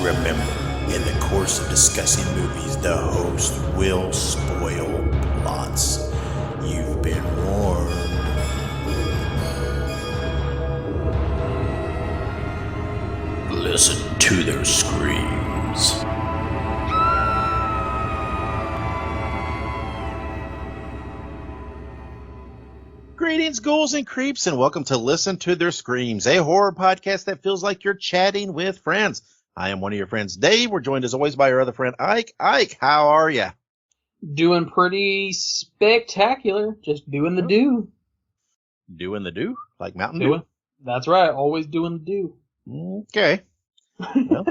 Remember, in the course of discussing movies, the host will spoil plots. You've been warned. Listen to their screams. Greetings, ghouls and creeps, and welcome to Listen to Their Screams, a horror podcast that feels like you're chatting with friends. I am one of your friends, Dave. We're joined as always by our other friend, Ike. Ike, how are you? Doing pretty spectacular. Just doing the do. Doing the do? Like Mountain Dew? That's right. Always doing the do. Okay. Well,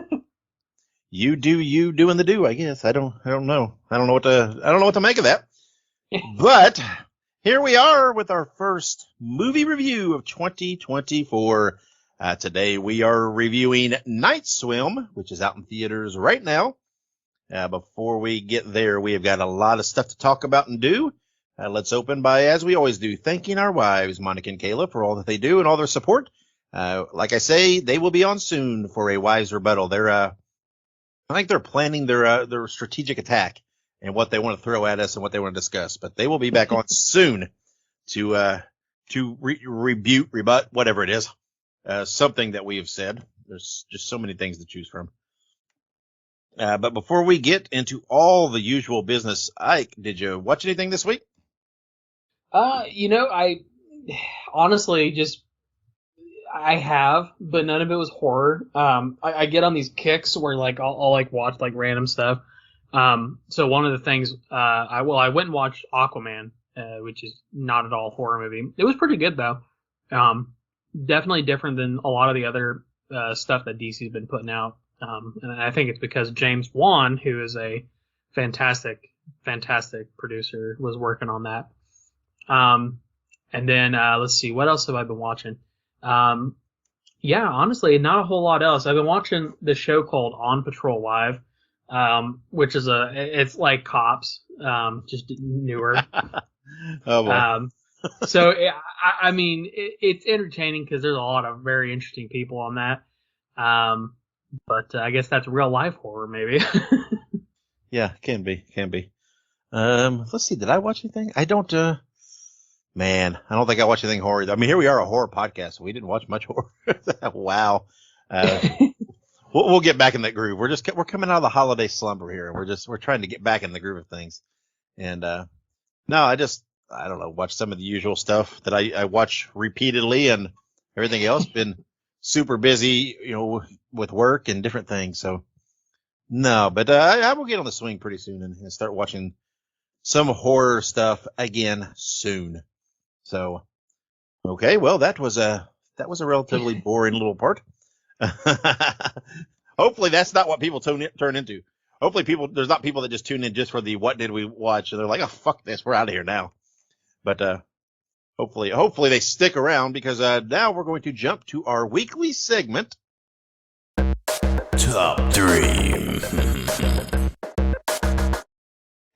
you do you doing the do, I guess. I don't know. I don't know what to make of that. But here we are with our first movie review of 2024. Today we are reviewing Night Swim, which is out in theaters right now. Before we get there, we have got a lot of stuff to talk about and do. Let's open by, as we always do, thanking our wives, Monica and Kayla, for all that they do and all their support. Like I say, they will be on soon for a wives rebuttal. I think they're planning their strategic attack and what they want to throw at us and what they want to discuss. But they will be back on soon to rebut, whatever it is. Something that we have said. There's just so many things to choose from. But before we get into all the usual business, Ike, did you watch anything this week? I honestly I have, but none of it was horror. I get on these kicks where like I'll like watch like random stuff. So one of the things, I went and watched Aquaman, which is not at all a horror movie. It was pretty good though. Definitely different than a lot of the other stuff that DC's been putting out. And I think it's because James Wan, who is a fantastic producer, was working on that. And then let's see, what else have I been watching? Honestly, not a whole lot else. I've been watching this show called On Patrol Live, which is it's like Cops, just newer. Oh boy. So I mean, it's entertaining because there's a lot of very interesting people on that. But I guess that's real life horror, maybe. Yeah, can be. Let's see. Did I watch anything? I don't think I watched anything horror. I mean, here we are, a horror podcast. So we didn't watch much horror. Wow. We'll get back in that groove. We're coming out of the holiday slumber here, and we're trying to get back in the groove of things. And no, I don't know, watch some of the usual stuff that I watch repeatedly, and everything else. Been super busy, with work and different things. So no, but I will get on the swing pretty soon and start watching some horror stuff again soon. So, okay, well, that was a relatively boring little part. Hopefully that's not what people turn into. Hopefully there's not people that just tune in just for the what did we watch, and they're like, oh, fuck this, we're out of here now. But hopefully they stick around, because now we're going to jump to our weekly segment. Top 3.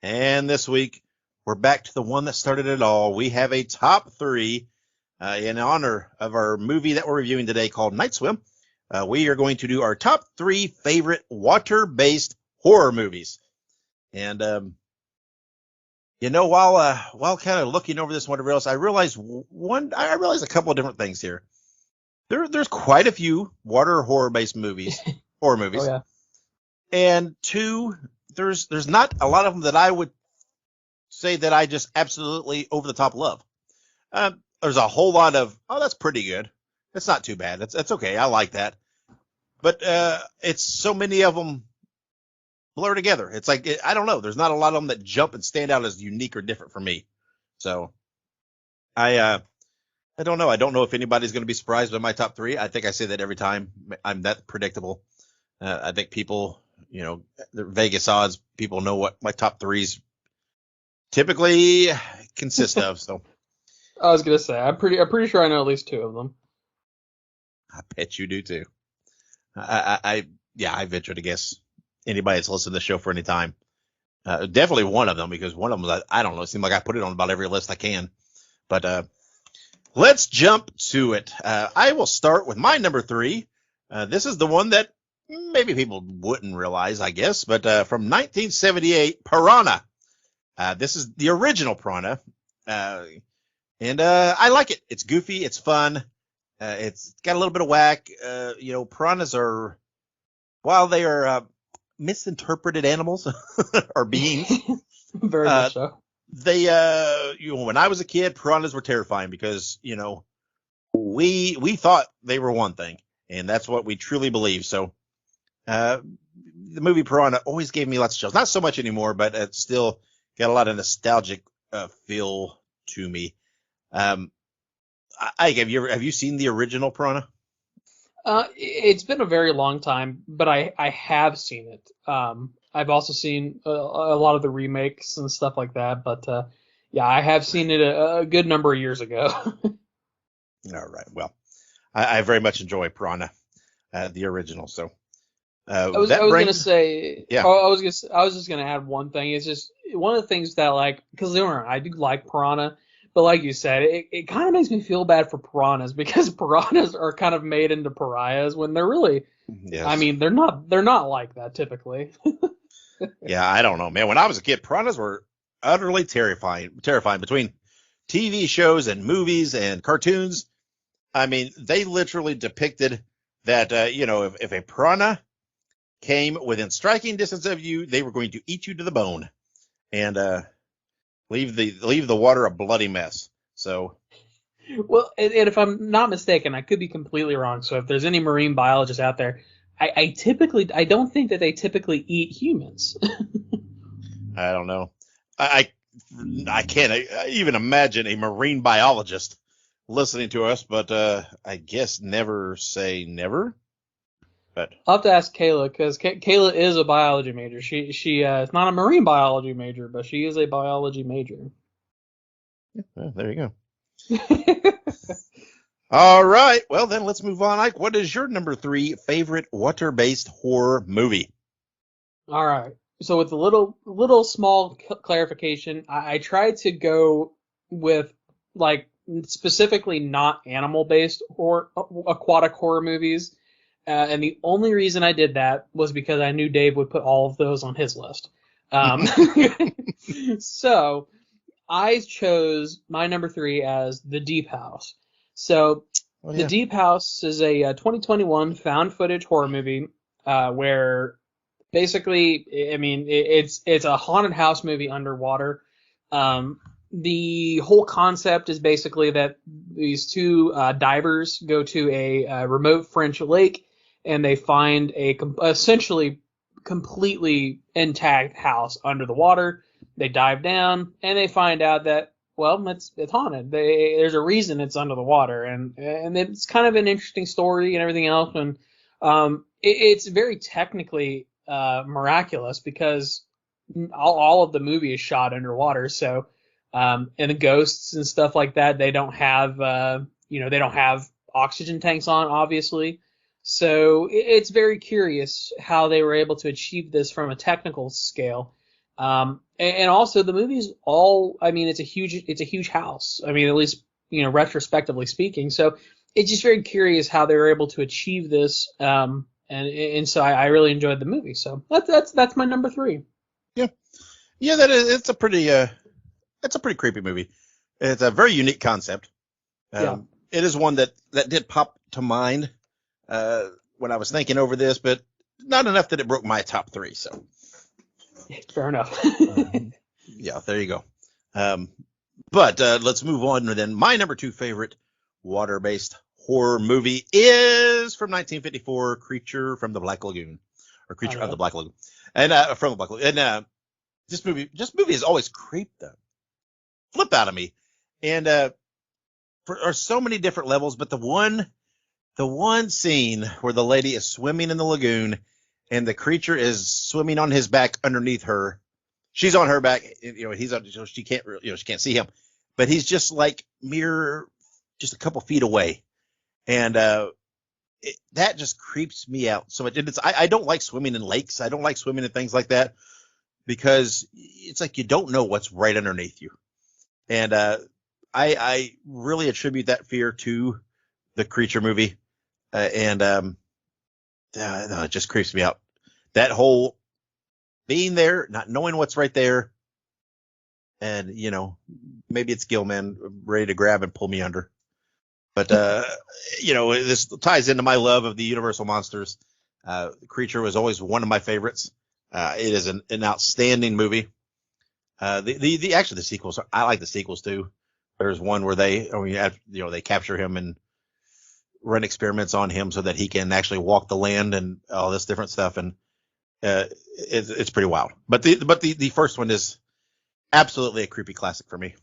And this week, we're back to the one that started it all. We have a top 3 in honor of our movie that we're reviewing today called Night Swim. We are going to do our top 3 favorite water-based horror movies. And, while kind of looking over this and whatever else, I realized a couple of different things here. There's quite a few horror-based movies. Horror movies. Oh, yeah. And 2, there's not a lot of them that I would say that I just absolutely over the top love. There's a whole lot of, oh, that's pretty good. It's not too bad. It's okay. I like that. But it's so many of them blur together. It's like, I don't know. There's not a lot of them that jump and stand out as unique or different for me. So I don't know. I don't know if anybody's going to be surprised by my top 3. I think I say that every time. I'm that predictable. I think people, the Vegas odds, people know what my top 3s typically consist of. So I was gonna say, I'm pretty sure I know at least 2 of them. I bet you do too. I venture to guess anybody that's listened to the show for any time. Definitely one of them, because one of them, I don't know, it seems like I put it on about every list I can. But let's jump to it. I will start with my number 3. This is the one that maybe people wouldn't realize, I guess, but from 1978, Piranha. This is the original Piranha, and I like it. It's goofy, it's fun, it's got a little bit of whack. Piranhas are, while they are misinterpreted animals or beings, Very much so. they, when I was a kid, piranhas were terrifying because we thought they were one thing, and that's what we truly believe. So. The movie Piranha always gave me lots of chills. Not so much anymore, but it's still got a lot of nostalgic feel to me. Have you seen the original Piranha? It's been a very long time, but I have seen it. I've also seen a lot of the remakes and stuff like that, but yeah, I have seen it a good number of years ago. All right. Well, I very much enjoy Piranha, the original. So. I was gonna say, yeah. I was just gonna add one thing. It's just one of the things that, like, because I do like Piranha, but like you said, it kind of makes me feel bad for piranhas because piranhas are kind of made into pariahs when they're really, yes. I mean, they're not like that typically. Yeah, I don't know, man. When I was a kid, piranhas were utterly terrifying between TV shows and movies and cartoons. I mean, they literally depicted that, if a piranha came within striking distance of you, they were going to eat you to the bone and leave the water a bloody mess. So, well, and if I'm not mistaken, I could be completely wrong. So if there's any marine biologists out there, I don't think that they typically eat humans. I don't know. I can't even imagine a marine biologist listening to us, but I guess never say never. But I'll have to ask Kayla because Kayla is a biology major. She is not a marine biology major, but she is a biology major. Well, there you go. All right. Well, then let's move on. Ike, what is your number 3 favorite water-based horror movie? All right. So with a little small clarification, I tried to go with, like, specifically not animal-based or aquatic horror movies. And the only reason I did that was because I knew Dave would put all of those on his list. So I chose my number 3 as The Deep House. So The Deep House is a 2021 found footage horror movie where basically, I mean, it's a haunted house movie underwater. The whole concept is basically that these two divers go to a remote French lake and they find a essentially completely intact house under the water. They dive down and they find out that, well, it's haunted. There's a reason it's under the water, and it's kind of an interesting story and everything else. And it's very technically miraculous because all of the movie is shot underwater. So and the ghosts and stuff like that, they don't have they don't have oxygen tanks on, obviously. So it's very curious how they were able to achieve this from a technical scale. And also the movie's I mean, it's a huge house. I mean, at least, retrospectively speaking. So it's just very curious how they were able to achieve this. And so I really enjoyed the movie. So that's my number 3. Yeah. That is, it's a pretty creepy movie. It's a very unique concept. It is one that did pop to mind when I was thinking over this, but not enough that it broke my top 3. So fair enough. Yeah, there you go. But let's move on. Then my number 2 favorite water-based horror movie is from 1954, Creature from the Black Lagoon, or Creature of the Black Lagoon, and from the Black Lagoon. And this movie has always creeped the flip out of me, and for so many different levels. But the one scene where the lady is swimming in the lagoon and the creature is swimming on his back underneath her. She's on her back, he's on, so she can't, she can't see him, but he's just like just a couple feet away. And that just creeps me out so much. And I don't like swimming in lakes. I don't like swimming in things like that because it's like you don't know what's right underneath you. And I really attribute that fear to the Creature movie. And no, it just creeps me out. That whole being there, not knowing what's right there, and maybe it's Gilman ready to grab and pull me under. But this ties into my love of the Universal monsters. Creature was always one of my favorites. It is an outstanding movie. The sequels, I like the sequels too. There's one where they capture him and run experiments on him so that he can actually walk the land and all this different stuff, and it's pretty wild. But the first one is absolutely a creepy classic for me.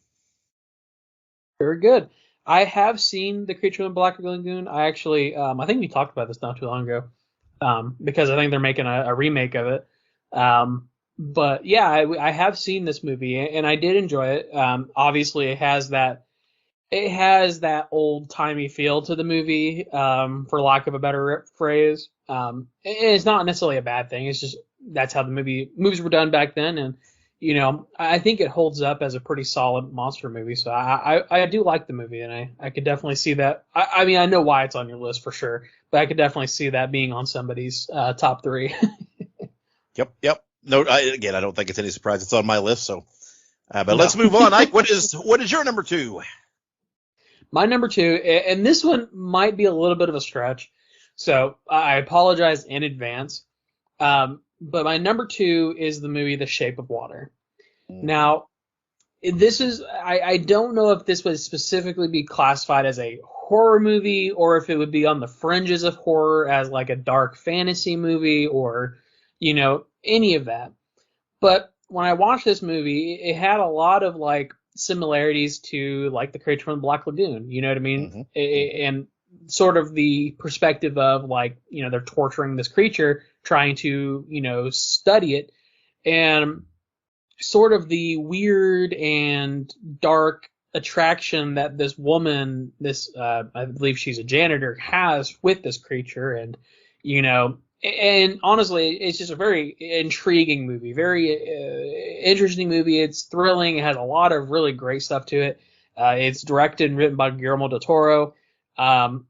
Very good. I have seen The Creature in the Black Lagoon. I actually, I think we talked about this not too long ago, because I think they're making a remake of it. But yeah, I have seen this movie and I did enjoy it. Obviously, it has that old timey feel to the movie, for lack of a better phrase. It's not necessarily a bad thing. It's just that's how the movies were done back then, and I think it holds up as a pretty solid monster movie. So I do like the movie, and I could definitely see that. I mean, I know why it's on your list for sure, but I could definitely see that being on somebody's top 3. Yep. No, I don't think it's any surprise it's on my list. So, but let's move on. Ike, what is your number 2? My number 2, and this one might be a little bit of a stretch, so I apologize in advance. But my number 2 is the movie The Shape of Water. Now, this is I don't know if this would specifically be classified as a horror movie or if it would be on the fringes of horror as like a dark fantasy movie or any of that. But when I watched this movie, it had a lot of like similarities to like The Creature from the Black Lagoon. You know what I mean? Mm-hmm. And sort of the perspective of like, they're torturing this creature, trying to, study it, and sort of the weird and dark attraction that this woman, I believe she's a janitor, has with this creature. And, and honestly, it's just a very intriguing movie, very interesting movie. It's thrilling. It has a lot of really great stuff to it. It's directed and written by Guillermo del Toro, and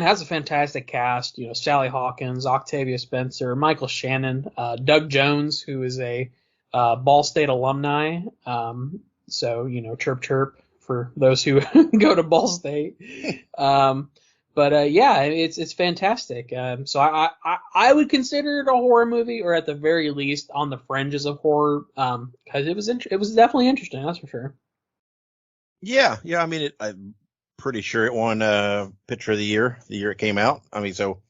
has a fantastic cast. Sally Hawkins, Octavia Spencer, Michael Shannon, Doug Jones, who is a Ball State alumni. So chirp chirp for those who go to Ball State. But yeah, it's fantastic. So I would consider it a horror movie, or at the very least on the fringes of horror, because it was definitely interesting. That's for sure. Yeah. I mean, I'm pretty sure it won Picture of the Year it came out. I mean, so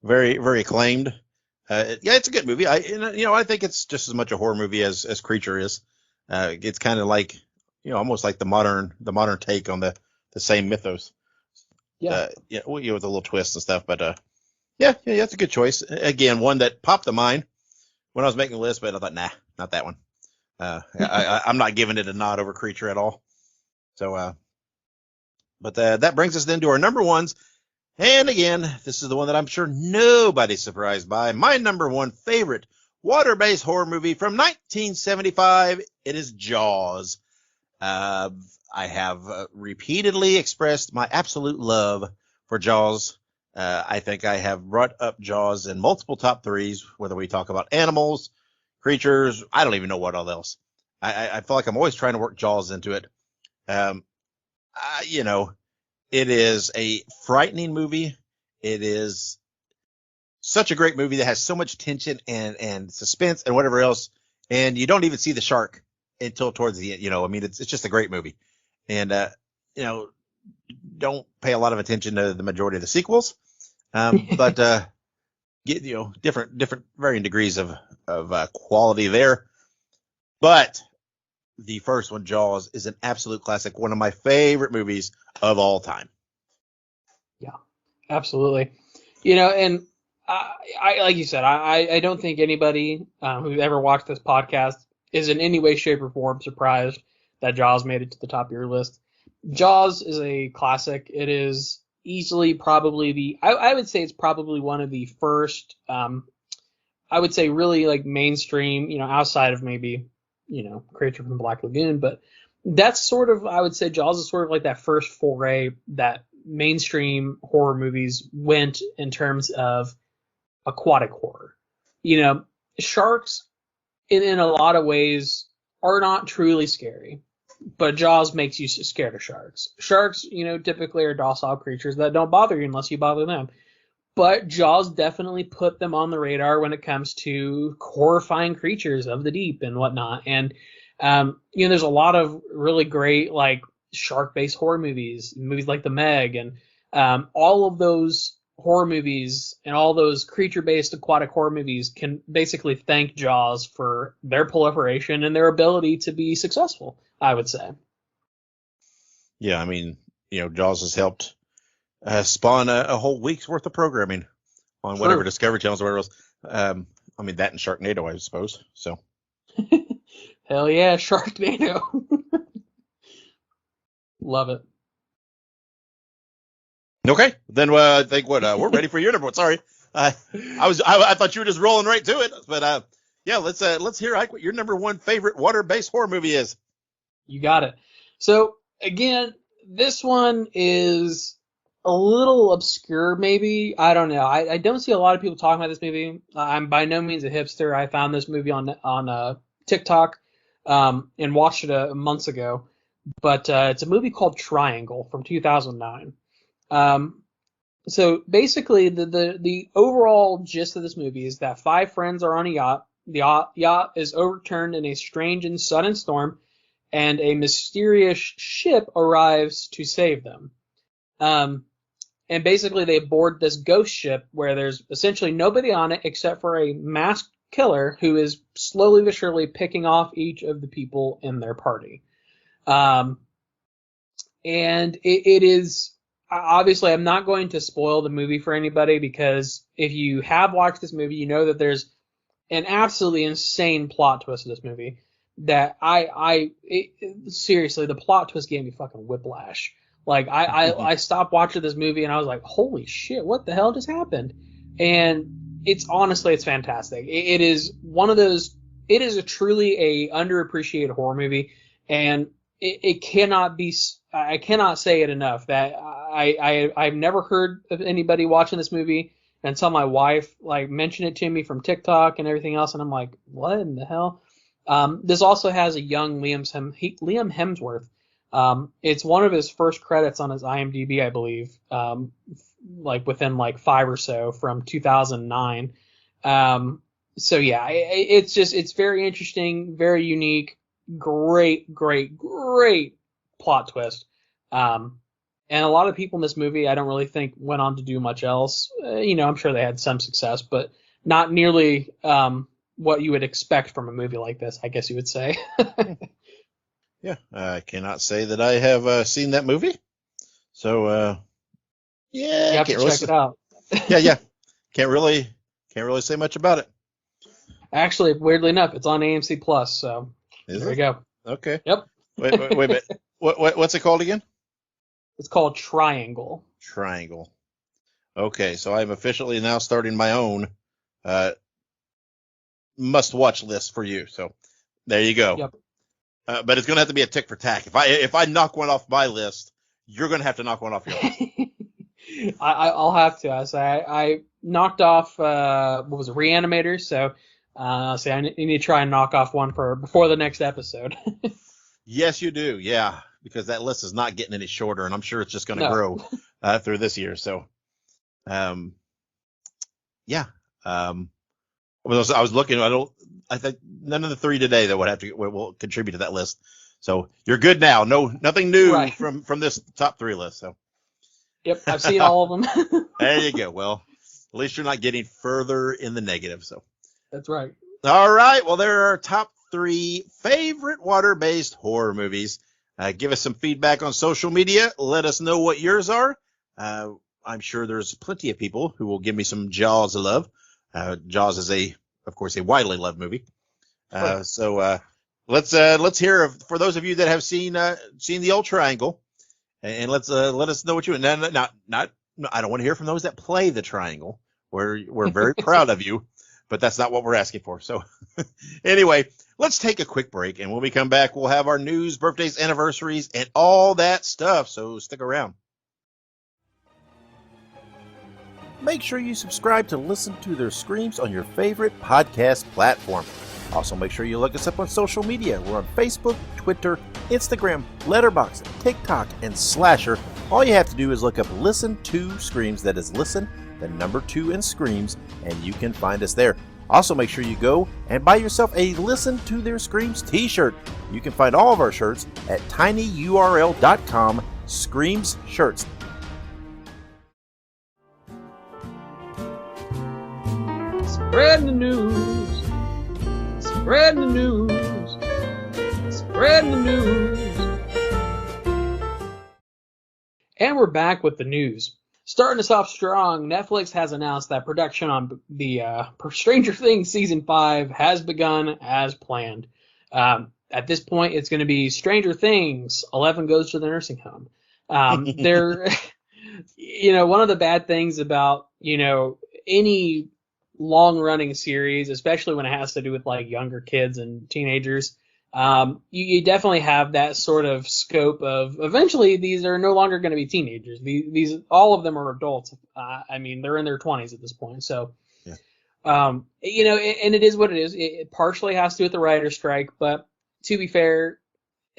very, very acclaimed. It's a good movie. I think it's just as much a horror movie as Creature is. It's kind of like almost like the modern take on the same mythos. Yeah. With a little twist and stuff, but it's a good choice. Again, one that popped to mind when I was making the list, but I thought, nah, not that one. I'm not giving it a nod over Creature at all. So, but that brings us then to our number 1s. And again, this is the one that I'm sure nobody's surprised by. My number 1 favorite water-based horror movie from 1975. It is Jaws. I have repeatedly expressed my absolute love for Jaws. I think I have brought up Jaws in multiple top 3s, whether we talk about animals, creatures, I don't even know what all else. I feel like I'm always trying to work Jaws into it. It is a frightening movie. It is such a great movie that has so much tension and suspense and whatever else. And you don't even see the shark until towards the end. I mean, it's just a great movie. And, don't pay a lot of attention to the majority of the sequels. But, get, different varying degrees of quality there. But the first one, Jaws, is an absolute classic. One of my favorite movies of all time. Yeah, absolutely. And I like you said, I don't think anybody who's ever watched this podcast is in any way, shape, or form surprised that Jaws made it to the top of your list. Jaws is a classic. It is easily probably I would say it's probably one of the first, I would say really like mainstream, outside of maybe, Creature from the Black Lagoon, but that's sort of, I would say Jaws is sort of like that first foray that mainstream horror movies went in terms of aquatic horror. Sharks in a lot of ways are not truly scary, but Jaws makes you scared of sharks. Sharks, typically are docile creatures that don't bother you unless you bother them. But Jaws definitely put them on the radar when it comes to horrifying creatures of the deep and whatnot. And there's a lot of really great like shark-based horror movies like The Meg, and all of those horror movies and all those creature-based aquatic horror movies can basically thank Jaws for their proliferation and their ability to be successful, I would say. Yeah, I mean, Jaws has helped spawn a whole week's worth of programming on whatever Discovery Channels or whatever else. I mean, that and Sharknado, I suppose. So. Hell yeah, Sharknado. Love it. Okay, then I think we're ready for your number one. Sorry, I thought you were just rolling right to it, but yeah, let's hear, Ike, what your number one favorite water-based horror movie is. You got it. So again, this one is a little obscure, maybe. I don't know. I don't see a lot of people talking about this movie. I'm by no means a hipster. I found this movie on TikTok and watched it months ago. But it's a movie called Triangle from 2009. So basically, the overall gist of this movie is that 5 friends are on a yacht. The yacht is overturned in a strange and sudden storm, and a mysterious ship arrives to save them. And basically, they board this ghost ship where there's essentially nobody on it except for a masked killer who is slowly but surely picking off each of the people in their party. And it is, obviously, I'm not going to spoil the movie for anybody, because if you have watched this movie, you know that there's an absolutely insane plot twist to this movie that seriously, the plot twist gave me fucking whiplash. Like, I stopped watching this movie and I was like, holy shit, what the hell just happened? And it's fantastic. It is one of those, it is truly a underappreciated horror movie, and it cannot be, I cannot say it enough that I've never heard of anybody watching this movie until my wife like mentioned it to me from TikTok and everything else, and I'm like, what in the hell? This also has a young Liam Hemsworth. It's one of his first credits on his IMDb, I believe, like within like 5 or so from 2009. So yeah, it's very interesting, very unique, great plot twist. And a lot of people in this movie, I don't really think went on to do much else. I'm sure they had some success, but not nearly what you would expect from a movie like this, I guess you would say. Yeah, I cannot say that I have seen that movie. So, yeah, you have to check it out. yeah. Can't really say much about it. Actually, weirdly enough, it's on AMC Plus, so there you go. Okay. Yep. Wait a minute. What's it called again? It's called Triangle. Triangle. Okay, so I'm officially now starting my own must-watch list for you. So there you go. Yep. But it's going to have to be a tick for tack. If I knock one off my list, you're going to have to knock one off yours. I'll have to. I knocked off what was it, Reanimator. So I need to try and knock off one before the next episode. Yes, you do. Yeah, because that list is not getting any shorter, and I'm sure it's just going to grow through this year. So, yeah. I was looking. I think none of the 3 today that will contribute to that list. So you're good now. Nothing new from this top 3 list. So. Yep, I've seen all of them. There you go. Well, at least you're not getting further in the negative. So. That's right. All right. Well, there are our top 3 favorite water-based horror movies. Give us some feedback on social media. Let us know what yours are. I'm sure there's plenty of people who will give me some Jaws love. Jaws is of course, a widely loved movie. So let's hear for those of you that have seen the old Triangle, and let us know what you. Not I don't want to hear from those that play the Triangle. We're very proud of you, but that's not what we're asking for. So anyway, let's take a quick break, and when we come back, we'll have our news, birthdays, anniversaries, and all that stuff. So stick around. make sure you subscribe to Listen to Their Screams on your favorite podcast platform. Also, make sure you look us up on social media. We're on Facebook, Twitter, Instagram, Letterboxd, TikTok, and Slasher. All you have to do is look up Listen to Screams. That is Listen, the number 2 and Screams, and you can find us there. Also, make sure you go and buy yourself a Listen to Their Screams t-shirt. You can find all of our shirts at tinyurl.com/Screams Shirts. Spread the news. Spread the news. Spread the news. And we're back with the news. Starting us off strong, Netflix has announced that production on the Stranger Things Season 5 has begun as planned. At this point, it's going to be Stranger Things, 11 Goes to the Nursing Home. They're, one of the bad things about, any long-running series, especially when it has to do with, like, younger kids and teenagers, you definitely have that sort of scope of eventually these are no longer going to be teenagers. These all of them are adults. They're in their 20s at this point. So, yeah. And it is what it is. It partially has to do with the writer's strike, but to be fair,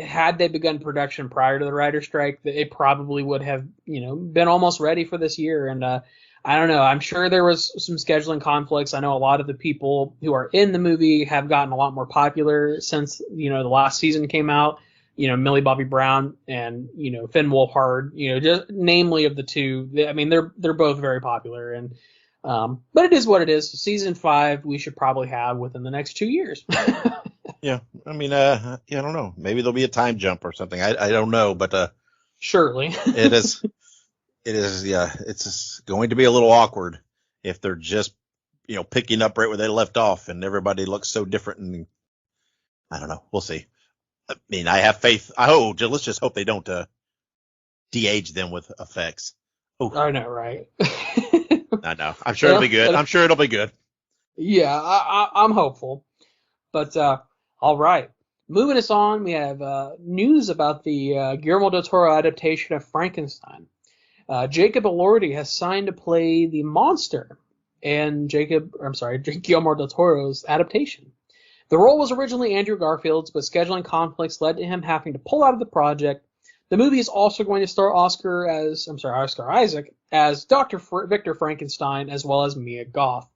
had they begun production prior to the writer's strike, it probably would have, been almost ready for this year. And I don't know. I'm sure there was some scheduling conflicts. I know a lot of the people who are in the movie have gotten a lot more popular since, the last season came out. Millie Bobby Brown and, Finn Wolfhard, just namely of the two. They're both very popular. And but it is what it is. Season 5 we should probably have within the next 2 years. Yeah. I don't know. Maybe there'll be a time jump or something. I don't know, but surely. It is, yeah. It's just going to be a little awkward if they're just, picking up right where they left off and everybody looks so different. And I don't know. We'll see. I have faith. Let's just hope they don't de-age them with effects. Oh, I know, right? I know. I'm sure it'll be good. I'm sure it'll be good. Yeah, I'm hopeful. But all right. Moving us on, we have news about the Guillermo del Toro adaptation of Frankenstein. Jacob Elordi has signed to play the monster in Guillermo del Toro's adaptation. The role was originally Andrew Garfield's, but scheduling conflicts led to him having to pull out of the project. The movie is also going to star Oscar Isaac as Dr. Victor Frankenstein, as well as Mia Goth.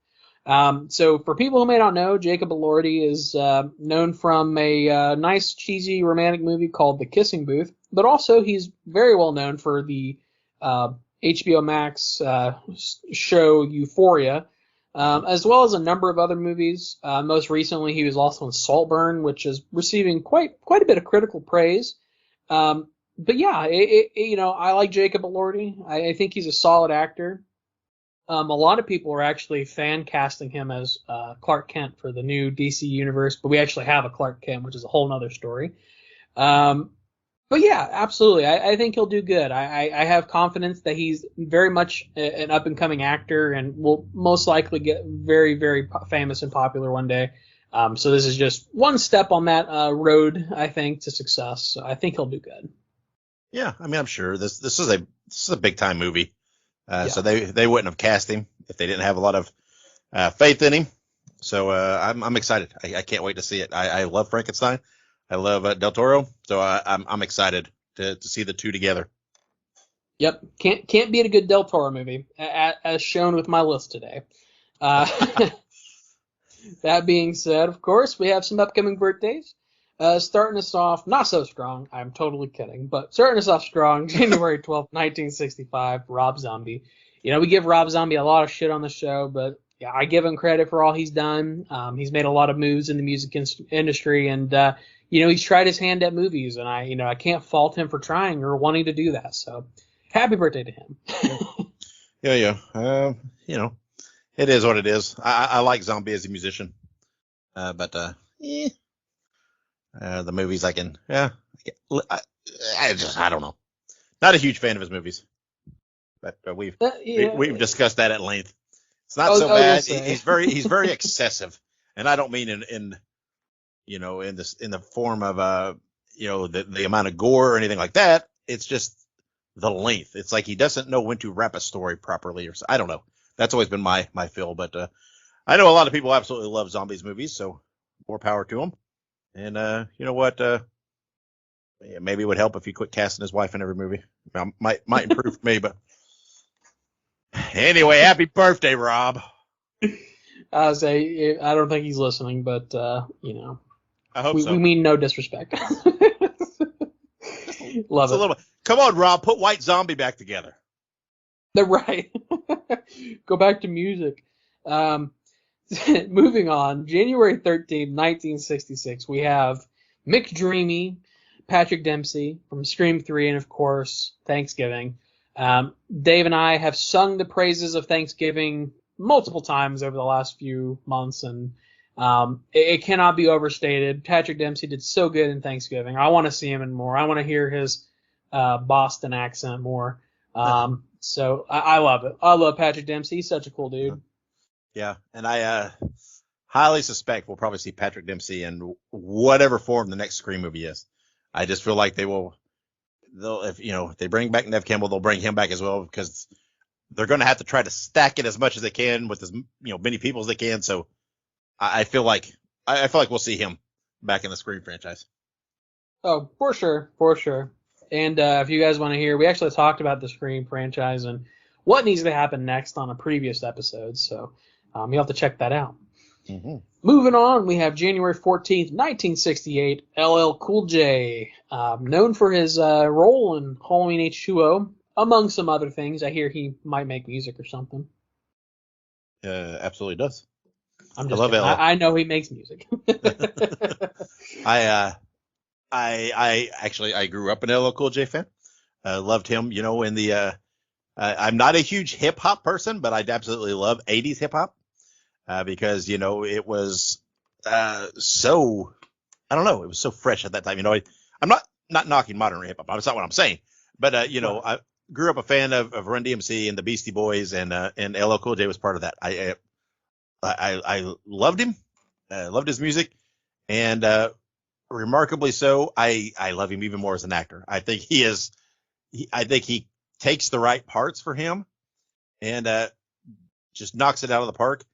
So for people who may not know, Jacob Elordi is known from a nice, cheesy, romantic movie called The Kissing Booth, but also he's very well known for the HBO Max show Euphoria, as well as a number of other movies. Most recently, he was also in Saltburn, which is receiving quite a bit of critical praise. But yeah, I like Jacob Elordi. I think he's a solid actor. A lot of people are actually fan casting him as Clark Kent for the new DC universe, but we actually have a Clark Kent, which is a whole nother story. But yeah, absolutely. I think he'll do good. I have confidence that he's very much an up-and-coming actor and will most likely get very, very famous and popular one day. So this is just one step on that road, I think, to success. So I think he'll do good. Yeah, I'm sure this is a big-time movie. So they wouldn't have cast him if they didn't have a lot of faith in him. So I'm excited. I can't wait to see it. I love Frankenstein. I love Del Toro, so I'm excited to see the two together. Yep, can't beat a good Del Toro movie, as shown with my list today. That being said, of course, we have some upcoming birthdays. Starting us off, not so strong. I'm totally kidding, but starting us off strong. January 12th, 1965. Rob Zombie. We give Rob Zombie a lot of shit on the show, but yeah, I give him credit for all he's done. He's made a lot of moves in the music industry, and he's tried his hand at movies, and I can't fault him for trying or wanting to do that. So, happy birthday to him. Yeah. It is what it is. I like Zombie as a musician, but the movies I don't know. Not a huge fan of his movies, but we've discussed that at length. It's not so bad. He's very excessive, and I don't mean in the form of the amount of gore or anything like that. It's just the length. It's like he doesn't know when to wrap a story properly, or I don't know. that's always been my feel. But I know a lot of people absolutely love zombies movies, so more power to them. And you know what? Maybe it would help if he quit casting his wife in every movie. Might improve for me, but anyway, happy birthday, Rob. I don't think he's listening, but you know, I hope so. We mean no disrespect. Love it. Come on, Rob, put White Zombie back together. They're right. Go back to music. Moving on, January 13th, 1966, we have McDreamy, Patrick Dempsey from Scream 3, and of course, Thanksgiving. Dave and I have sung the praises of Thanksgiving multiple times over the last few months, and it cannot be overstated. Patrick Dempsey did so good in Thanksgiving. I want to see him in more. I want to hear his Boston accent more. So I love it. I love Patrick Dempsey. He's such a cool dude. Yeah, and I highly suspect we'll probably see Patrick Dempsey in whatever form the next Scream movie is. I just feel like they'll if they bring back Neve Campbell, they'll bring him back as well, because they're going to have to try to stack it as much as they can with as many people as they can. So I feel like we'll see him back in the Scream franchise. Oh, for sure. And if you guys want to hear, we actually talked about the Scream franchise and what needs to happen next on a previous episode. So you'll have to check that out. Mm-hmm. Moving on, we have January 14th, 1968, LL Cool J, known for his role in Halloween H2O, among some other things. I hear he might make music or something. Absolutely does. I love kidding. LL. I know he makes music. I grew up an LL Cool J fan. Loved him, in the I'm not a huge hip hop person, but I absolutely love 80s hip hop. Because, it was so, I don't know, it was so fresh at that time. I'm not knocking modern hip hop. That's not what I'm saying. But, I grew up a fan of Run DMC and the Beastie Boys, and LL Cool J was part of that. I loved him, loved his music, and remarkably so, I love him even more as an actor. I think he takes the right parts for him and just knocks it out of the park.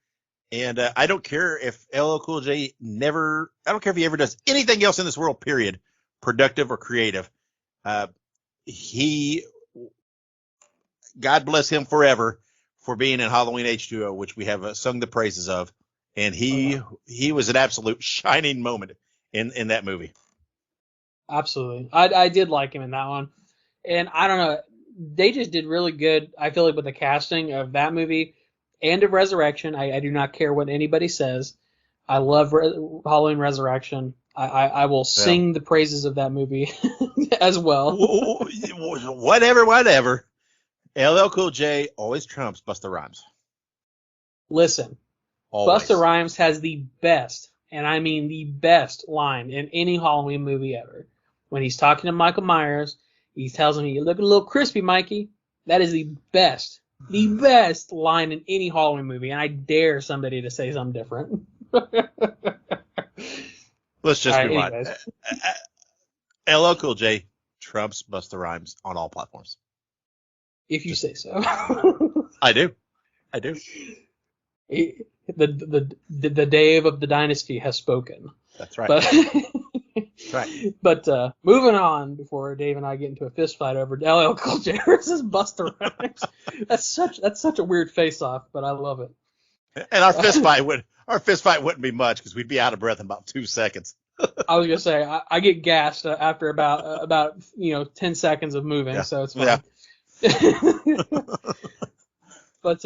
And I don't care if LL Cool J I don't care if he ever does anything else in this world, period, productive or creative. God bless him forever for being in Halloween H2O, which we have sung the praises of. And he was an absolute shining moment in that movie. Absolutely. I did like him in that one. And I don't know, they just did really good, I feel like, with the casting of that movie and of Resurrection. I do not care what anybody says. I love Halloween Resurrection. I will sing the praises of that movie as well. Whatever. LL Cool J always trumps Busta Rhymes. Listen, always. Busta Rhymes has the best, and I mean the best, line in any Halloween movie ever. When he's talking to Michael Myers, he tells him, "You look a little crispy, Mikey." That is the best line in any Halloween movie, and I dare somebody to say something different. Let's just be honest. LL Cool J trumps Busta Rhymes on all platforms. If you say so. I do. The Dave of the Dynasty has spoken. That's right. That's right. But moving on, before Dave and I get into a fist fight over LL Cool J versus Busta Rhymes, that's such a weird face-off, but I love it. And our fist fight wouldn't be much, because we'd be out of breath in about 2 seconds. I was gonna say I get gassed after about 10 seconds of moving, so it's fine. Yeah. But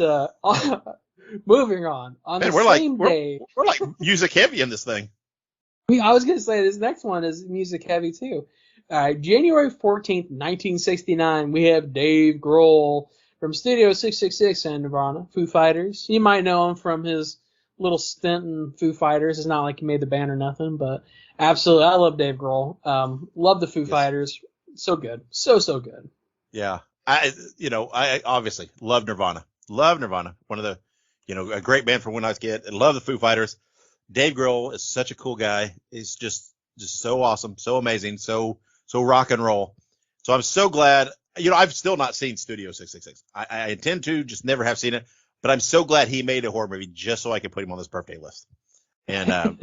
moving on the same day, we're like music heavy in this thing. I was gonna say this next one is music heavy too. January 14th, 1969, we have Dave Grohl from Studio 666 and Nirvana, Foo Fighters. You might know him from his little stint in Foo Fighters. It's not like he made the band or nothing, but absolutely, I love Dave Grohl. Love the Foo Fighters. So good, so good. Yeah. I obviously love Nirvana. One of the, a great band from when I was a kid. I love the Foo Fighters. Dave Grohl is such a cool guy. He's just so awesome, so amazing, so rock and roll. So I'm so glad. I've still not seen Studio 666. I intend to, just never have seen it. but I'm so glad he made a horror movie just so I could put him on this birthday list. And,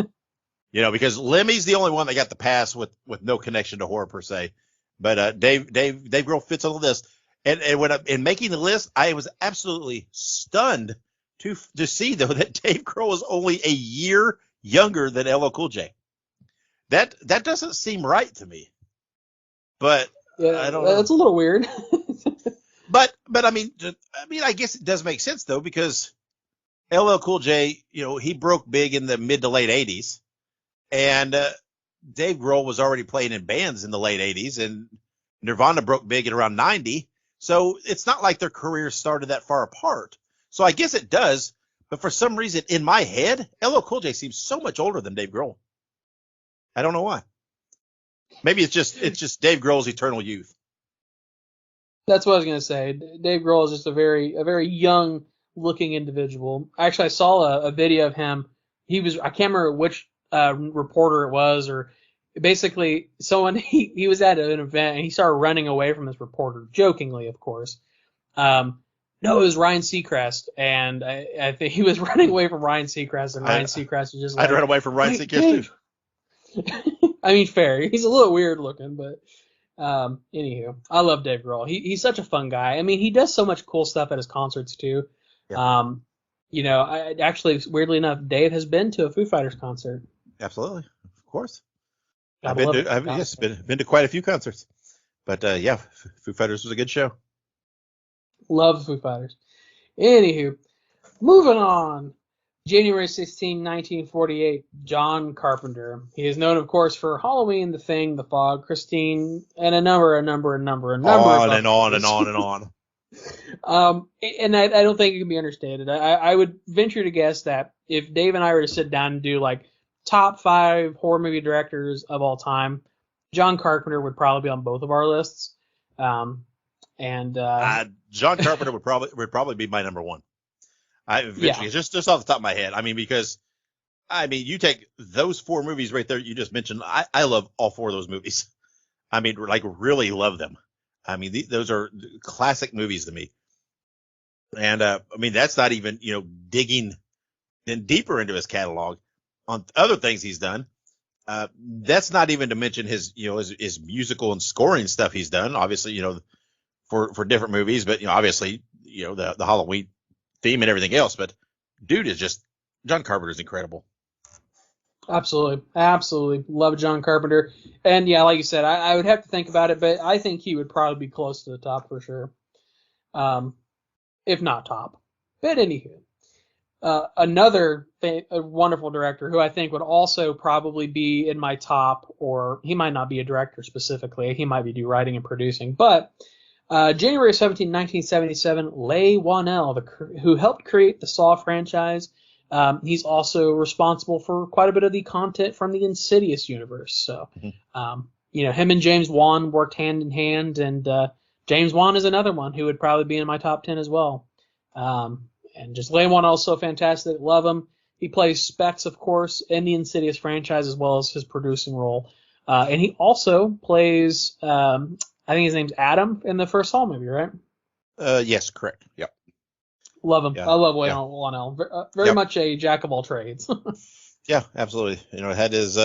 because Lemmy's the only one that got the pass with no connection to horror per se. But Dave Grohl fits on the list. And in making the list, I was absolutely stunned to see, though, that Dave Grohl is only a year younger than LL Cool J. That doesn't seem right to me. But Yeah, I don't know. It's a little weird. But I mean, I guess it does make sense though, because LL Cool J, he broke big in the mid to late '80s, and Dave Grohl was already playing in bands in the late '80s, and Nirvana broke big at around '90. So it's not like their careers started that far apart. So I guess it does. But for some reason, in my head, LL Cool J seems so much older than Dave Grohl. I don't know why. Maybe it's just Dave Grohl's eternal youth. That's what I was gonna say. Dave Grohl is just a very young looking individual. Actually, I saw a video of him. I can't remember which reporter it was, or basically someone he was at an event and he started running away from this reporter, jokingly, of course. No, it was Ryan Seacrest, and I think he was running away from Ryan Seacrest, and Ryan Seacrest was just like, I'd run away from Ryan Seacrest too. I mean, fair. He's a little weird looking, but anywho, I love Dave Grohl. He's such a fun guy. I mean, he does so much cool stuff at his concerts too. Yeah. I actually, weirdly enough, Dave has been to a Foo Fighters concert. Absolutely, of course. I've been to quite a few concerts, but Foo Fighters was a good show. Love Foo Fighters. Anywho, moving on. January 16, 1948, John Carpenter. He is known, of course, for Halloween, The Thing, The Fog, Christine, and a number. On and on and on and on. And I don't think it can be understated. I would venture to guess that if Dave and I were to sit down and do like top 5 horror movie directors of all time, John Carpenter would probably be on both of our lists. John Carpenter would probably be my number 1. Just off the top of my head. I mean, because you take those 4 movies right there you just mentioned. I love all 4 of those movies. I mean, like, really love them. I mean, those are classic movies to me. And that's not even digging in deeper into his catalog on other things he's done. That's not even to mention his his musical and scoring stuff he's done. Obviously, for different movies, but obviously the Halloween theme and everything else, but dude is just John Carpenter is incredible. Absolutely love John Carpenter, and yeah, like you said, I would have to think about it, but I think he would probably be close to the top for sure, if not top. But anywho, another a wonderful director who I think would also probably be in my top, or he might not be a director specifically, he might be writing and producing, but January 17, 1977, Leigh Whannell, who helped create the Saw franchise. He's also responsible for quite a bit of the content from the Insidious universe. So, him and James Wan worked hand in hand, and James Wan is another one who would probably be in my top 10 as well. And just Leigh Whannell's so fantastic. Love him. He plays Specs, of course, in the Insidious franchise, as well as his producing role. And he also plays... I think his name's Adam in the first Saw movie, right? Yes, correct. Yep. Love him. Yeah. I love Leigh Whannell. Very much a jack of all trades. Yeah, absolutely. Had his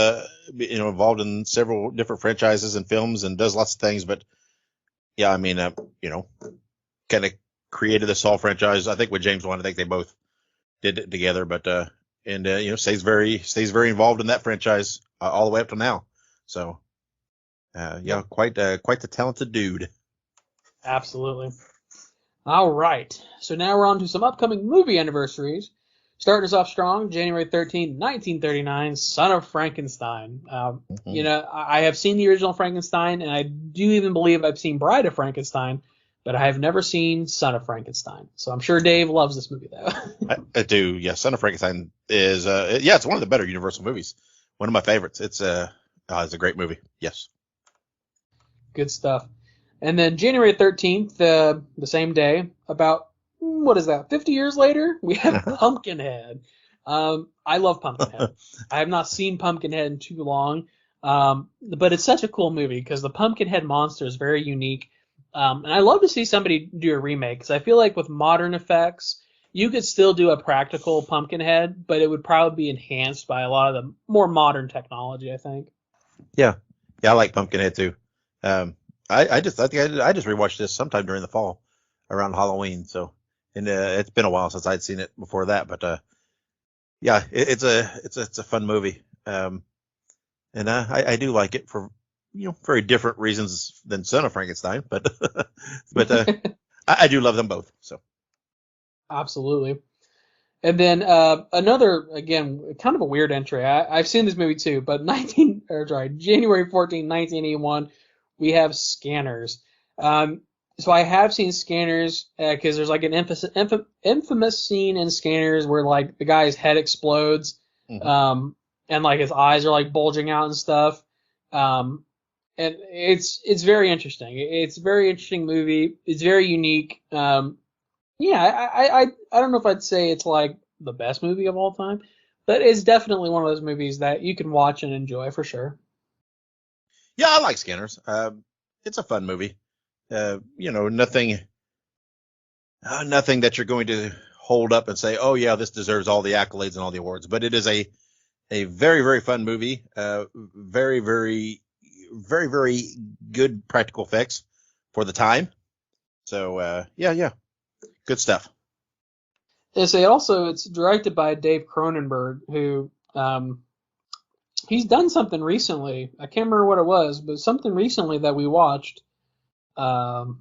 involved in several different franchises and films and does lots of things. But yeah, kind of created the Saw franchise. I think with James Wan, I think they both did it together. But stays very involved in that franchise all the way up to now. So. Quite the talented dude. Absolutely. All right. So now we're on to some upcoming movie anniversaries. Starting us off strong, January 13, 1939, Son of Frankenstein. I have seen the original Frankenstein, and I do even believe I've seen Bride of Frankenstein, but I have never seen Son of Frankenstein. So I'm sure Dave loves this movie, though. I do, yeah. Son of Frankenstein is, it's one of the better Universal movies. One of my favorites. It's a great movie. Yes. Good stuff. And then January 13th, the same day, about, 50 years later, we have Pumpkinhead. I love Pumpkinhead. I have not seen Pumpkinhead in too long, but it's such a cool movie because the Pumpkinhead monster is very unique. And I love to see somebody do a remake because I feel like with modern effects you could still do a practical Pumpkinhead, but it would probably be enhanced by a lot of the more modern technology, I think. Yeah, I like Pumpkinhead too. I think I just rewatched this sometime during the fall, around Halloween. So, and it's been a while since I'd seen it before that. But yeah, it's a fun movie. And I do like it for very different reasons than Son of Frankenstein. But I do love them both. So. Absolutely. And then another, again, kind of a weird entry. I've seen this movie too, but January 14, 1981, we have Scanners. So I have seen Scanners because there's like an infamous scene in Scanners where like the guy's head explodes, and like his eyes are like bulging out and stuff. And it's very interesting. It's a very interesting movie. It's very unique. Yeah, I don't know if I'd say it's like the best movie of all time, but it's definitely one of those movies that you can watch and enjoy for sure. Yeah, I like Scanners. It's a fun movie. Nothing that you're going to hold up and say, oh yeah, this deserves all the accolades and all the awards. But it is a very, very fun movie. Very, very, very, very good practical effects for the time. So yeah. Good stuff. It's directed by Dave Cronenberg, who he's done something recently. I can't remember what it was, but something recently that we watched. I'll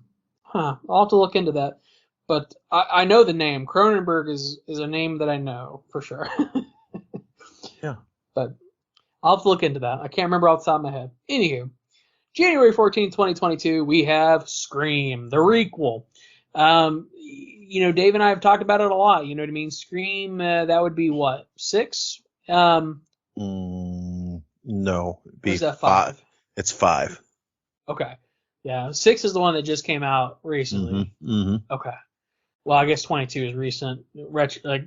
have to look into that. But I know the name. Cronenberg is a name that I know for sure. Yeah. But I'll have to look into that. I can't remember off the top of my head. Anywho, January 14, 2022, we have Scream, the requel. Dave and I have talked about it a lot. You know what I mean? Scream, that would be what, 6? No, it'd be is that 5? It's 5. Okay. Yeah, 6 is the one that just came out recently. Okay. Well, I guess 22 is recent,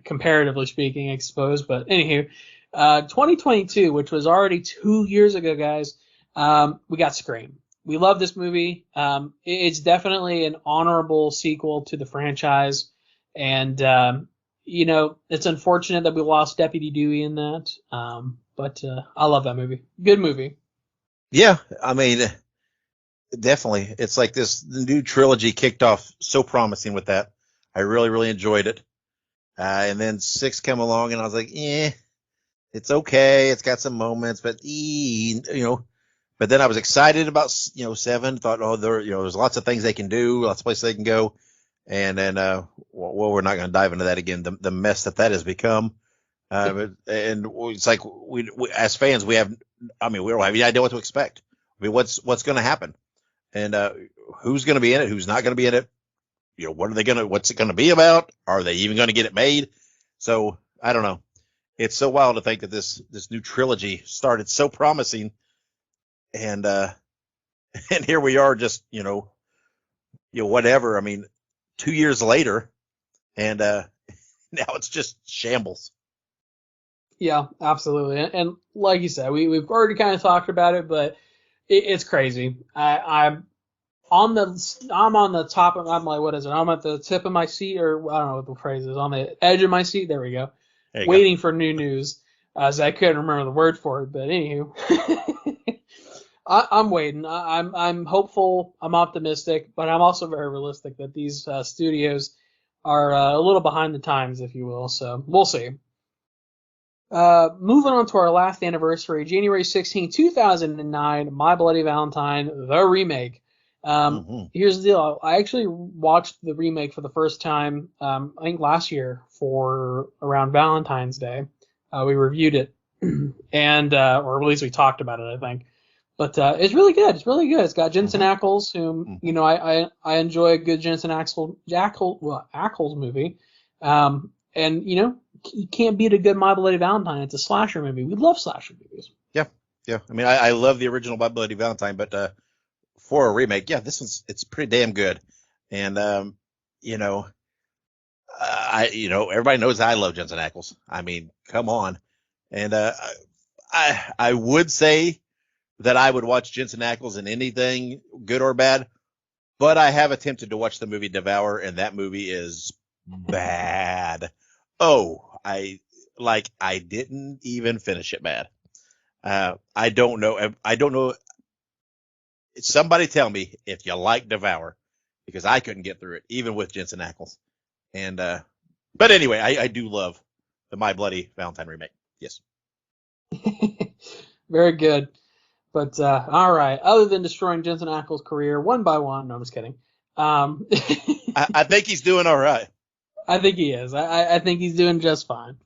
comparatively speaking, I suppose. But anywho, 2022, which was already 2 years ago, guys, we got Scream. We love this movie. It's definitely an honorable sequel to the franchise. And, it's unfortunate that we lost Deputy Dewey in that. But I love that movie. Good movie. Yeah, I mean, definitely. It's like the new trilogy kicked off so promising with that. I really, really enjoyed it. And then 6 came along and I was like, it's okay. It's got some moments, but, But then I was excited about 7. Thought, there's lots of things they can do, lots of places they can go, and then we're not going to dive into that again. The mess that has become, and it's like we as fans we don't have any idea what to expect. I mean, what's going to happen, and who's going to be in it, who's not going to be in it. What's it going to be about? Are they even going to get it made? So I don't know. It's so wild to think that this new trilogy started so promising. And here we are just, whatever. I mean, 2 years later and now it's just shambles. Yeah, absolutely. And like you said, we've already kind of talked about it, but it's crazy. I'm on the top of, I'm like, what is it? I'm at the tip of my seat, or I don't know what the phrase is, on the edge of my seat. There we go. Waiting for new news, as I couldn't remember the word for it, but anywho. I'm waiting. I'm hopeful. I'm optimistic, but I'm also very realistic that these studios are a little behind the times, if you will. So we'll see. Moving on to our last anniversary, January 16, 2009, My Bloody Valentine, the remake. Here's the deal. I actually watched the remake for the first time, I think last year for around Valentine's Day. We reviewed it, and or at least we talked about it, I think. But it's really good. It's really good. It's got Jensen Ackles, whom I enjoy a good Jensen Ackles movie. And you can't beat a good My Bloody Valentine. It's a slasher movie. We love slasher movies. Yeah. I mean, I love the original My Bloody Valentine, but for a remake, it's pretty damn good. And everybody knows I love Jensen Ackles. I mean, come on. And I would say that I would watch Jensen Ackles in anything, good or bad, but I have attempted to watch the movie Devour, and that movie is bad. Oh, I didn't even finish it bad. I don't know. Somebody tell me if you like Devour, because I couldn't get through it, even with Jensen Ackles. And but anyway, I do love the My Bloody Valentine remake. Yes. Very good. But all right. Other than destroying Jensen Ackles' career one by one, no, I'm just kidding. I think he's doing all right. I think he is. I think he's doing just fine.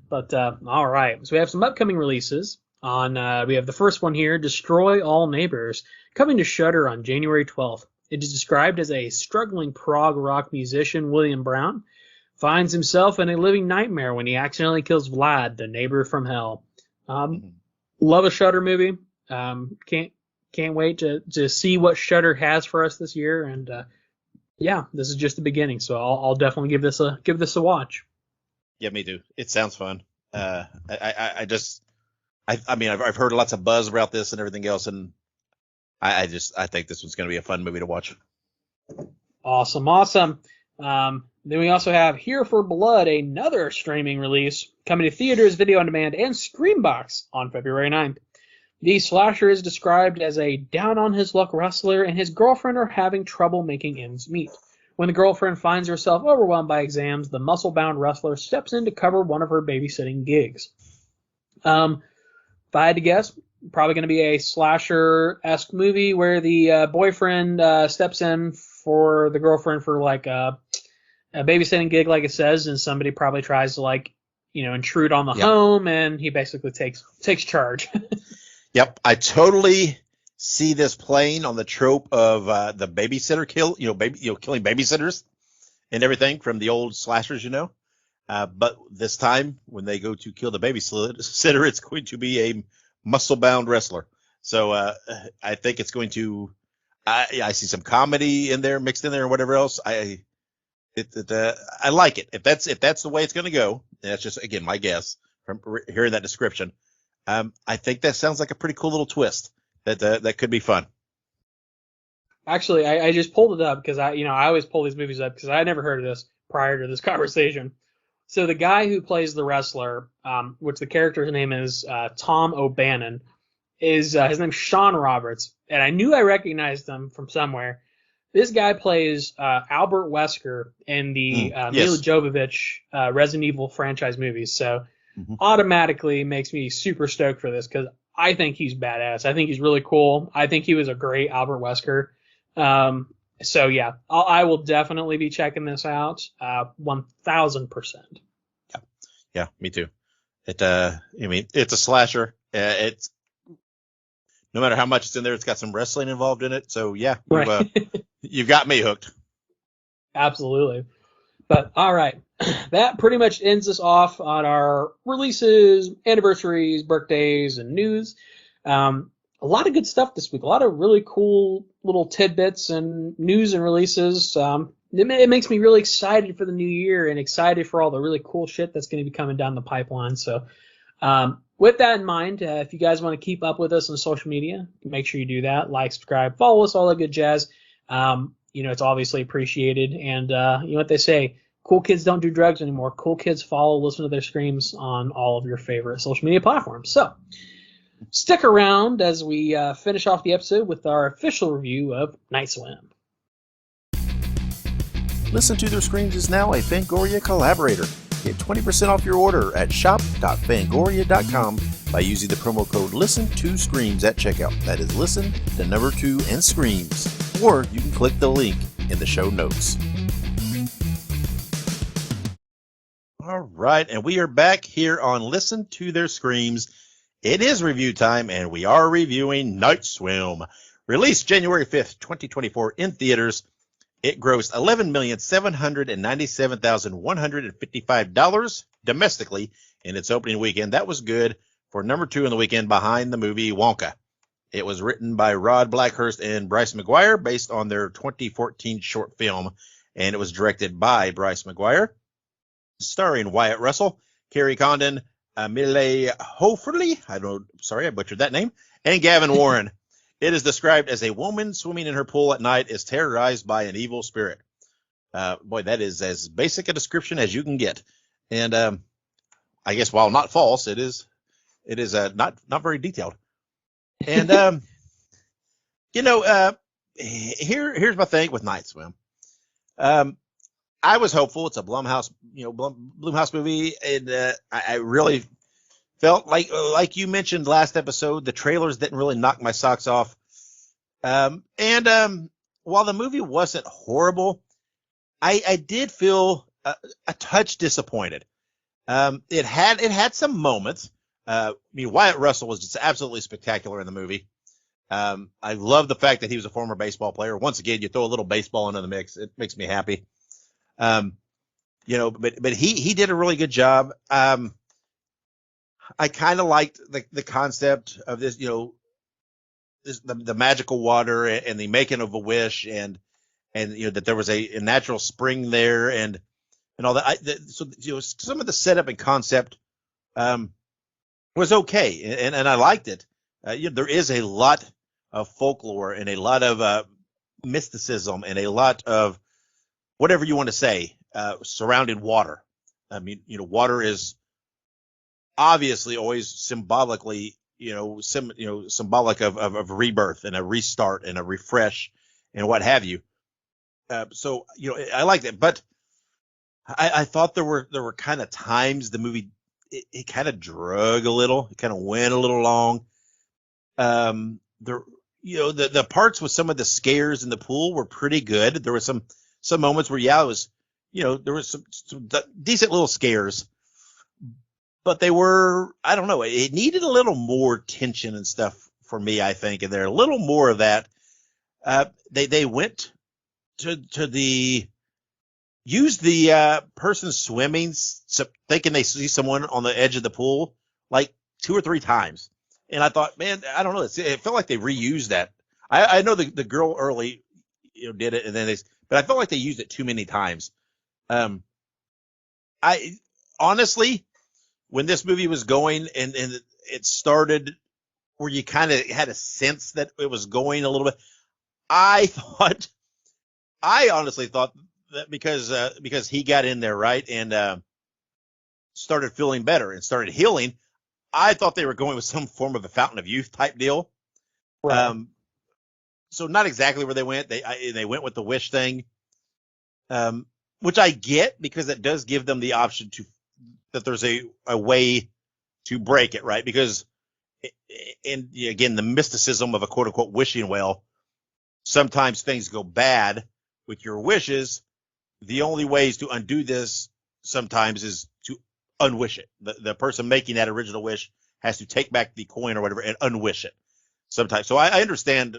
But all right. So we have some upcoming releases. We have the first one here, Destroy All Neighbors, coming to Shudder on January 12th. It is described as a struggling prog rock musician, William Brown, finds himself in a living nightmare when he accidentally kills Vlad, the neighbor from hell. Love a Shudder movie. Can't wait to see what Shudder has for us this year. And yeah, this is just the beginning, so I'll definitely give this a watch. Yeah, me too. It sounds fun. I've heard lots of buzz about this and everything else, and I think this one's going to be a fun movie to watch. Awesome. Then we also have Here for Blood, another streaming release, coming to theaters, video on demand, and Screambox on February 9th. The slasher is described as a down-on-his-luck wrestler and his girlfriend are having trouble making ends meet. When the girlfriend finds herself overwhelmed by exams, the muscle-bound wrestler steps in to cover one of her babysitting gigs. If I had to guess, probably going to be a slasher-esque movie where the boyfriend steps in for the girlfriend for like a babysitting gig, like it says, and somebody probably tries to intrude on the home, and he basically takes charge. Yep, I totally see this playing on the trope of the babysitter killing babysitters and everything from the old slashers, But this time, when they go to kill the babysitter, it's going to be a muscle-bound wrestler. So I think it's going to. I see some comedy in there, mixed in there, or whatever else. I like it. If that's the way it's going to go, and that's just again my guess from hearing that description. I think that sounds like a pretty cool little twist that could be fun. Actually, I just pulled it up because I always pull these movies up because I never heard of this prior to this conversation. So the guy who plays the wrestler, which the character's name is Tom O'Bannon, his name's Sean Roberts, and I knew I recognized him from somewhere. This guy plays Albert Wesker in the Mila Jovovich Resident Evil franchise movies, so automatically makes me super stoked for this because I think he's badass. I think he's really cool. I think he was a great Albert Wesker. So yeah, I will definitely be checking this out. 1000%. Yeah, me too. It's a slasher. It's no matter how much it's in there, it's got some wrestling involved in it. So yeah, right. You've got me hooked. Absolutely. But all right, that pretty much ends us off on our releases, anniversaries, birthdays, and news. A lot of good stuff this week. A lot of really cool little tidbits and news and releases. It makes me really excited for the new year and excited for all the really cool shit that's going to be coming down the pipeline. So with that in mind, if you guys want to keep up with us on social media, make sure you do that. Like, subscribe, follow us, all that good jazz. It's obviously appreciated. And you know what they say, cool kids don't do drugs anymore. Cool kids follow, listen to their screams on all of your favorite social media platforms. So stick around as we finish off the episode with our official review of Night Swim. Listen to Their Screams is now a Fangoria collaborator. Get 20% off your order at shop.fangoria.com by using the promo code LISTEN2SCREAMS at checkout. That is listen, the number 2, and screams. Or you can click the link in the show notes. All right, and we are back here on Listen to Their Screams. It is review time, and we are reviewing Night Swim. Released January 5th, 2024 in theaters. It grossed $11,797,155 domestically in its opening weekend. That was good for number 2 in the weekend behind the movie Wonka. It was written by Rod Blackhurst and Bryce McGuire based on their 2014 short film, and it was directed by Bryce McGuire, starring Wyatt Russell, Carrie Condon, Mille Hofferly, I butchered that name, and Gavin Warren. It is described as a woman swimming in her pool at night is terrorized by an evil spirit. Boy, that is as basic a description as you can get. And I guess while not false, it is not very detailed. And here's my thing with Night Swim. I was hopeful. It's a Blumhouse movie, and I really felt like you mentioned last episode, the trailers didn't really knock my socks off. While the movie wasn't horrible, I did feel a touch disappointed. It had some moments. Wyatt Russell was just absolutely spectacular in the movie. I love the fact that he was a former baseball player. Once again, you throw a little baseball into the mix, it makes me happy. But he did a really good job. I kind of liked the concept of this, the magical water and the making of a wish, and that there was a natural spring there and all that. Some of the setup and concept was okay, and I liked it. There is a lot of folklore and a lot of mysticism and a lot of whatever you want to say surrounding water. Water is obviously always symbolically, symbolic of rebirth and a restart and a refresh and what have you. So I like that, but I thought there were kind of times the movie it kind of drug a little, it kind of went a little long. The parts with some of the scares in the pool were pretty good. There were some moments where it was, there was some decent little scares. But they were, I don't know, it needed a little more tension and stuff for me, I think, and there a little more of that. They went used the person swimming, thinking they see someone on the edge of the pool like 2 or 3 times. And I thought, man, I don't know, it felt like they reused that. I know the girl early, did it, and then but I felt like they used it too many times. I honestly, when this movie was going and it started where you kind of had a sense that it was going a little bit, I honestly thought that because he got in there, right, and started feeling better and started healing, I thought they were going with some form of a Fountain of Youth type deal. Right. So not exactly where they went. They went with the wish thing, which I get because it does give them the option that there's a way to break it, right? Because, and again, the mysticism of a quote unquote wishing well, sometimes things go bad with your wishes. The only ways to undo this sometimes is to unwish it. The person making that original wish has to take back the coin or whatever and unwish it sometimes. So I understand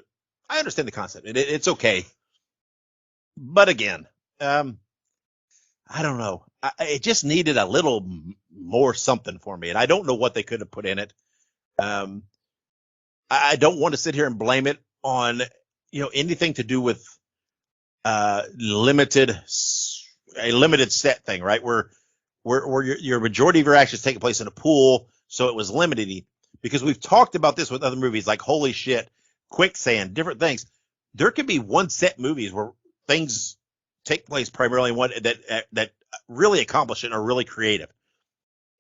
the concept. It's okay. But again, I don't know. It just needed a little more something for me, and I don't know what they could have put in it. I don't want to sit here and blame it on anything to do with a limited set thing, right? Where your majority of your actions taking place in a pool, so it was limited. Because we've talked about this with other movies like Holy Shit, Quicksand, different things. There could be one set movies where things take place primarily in one that really accomplish it and are really creative.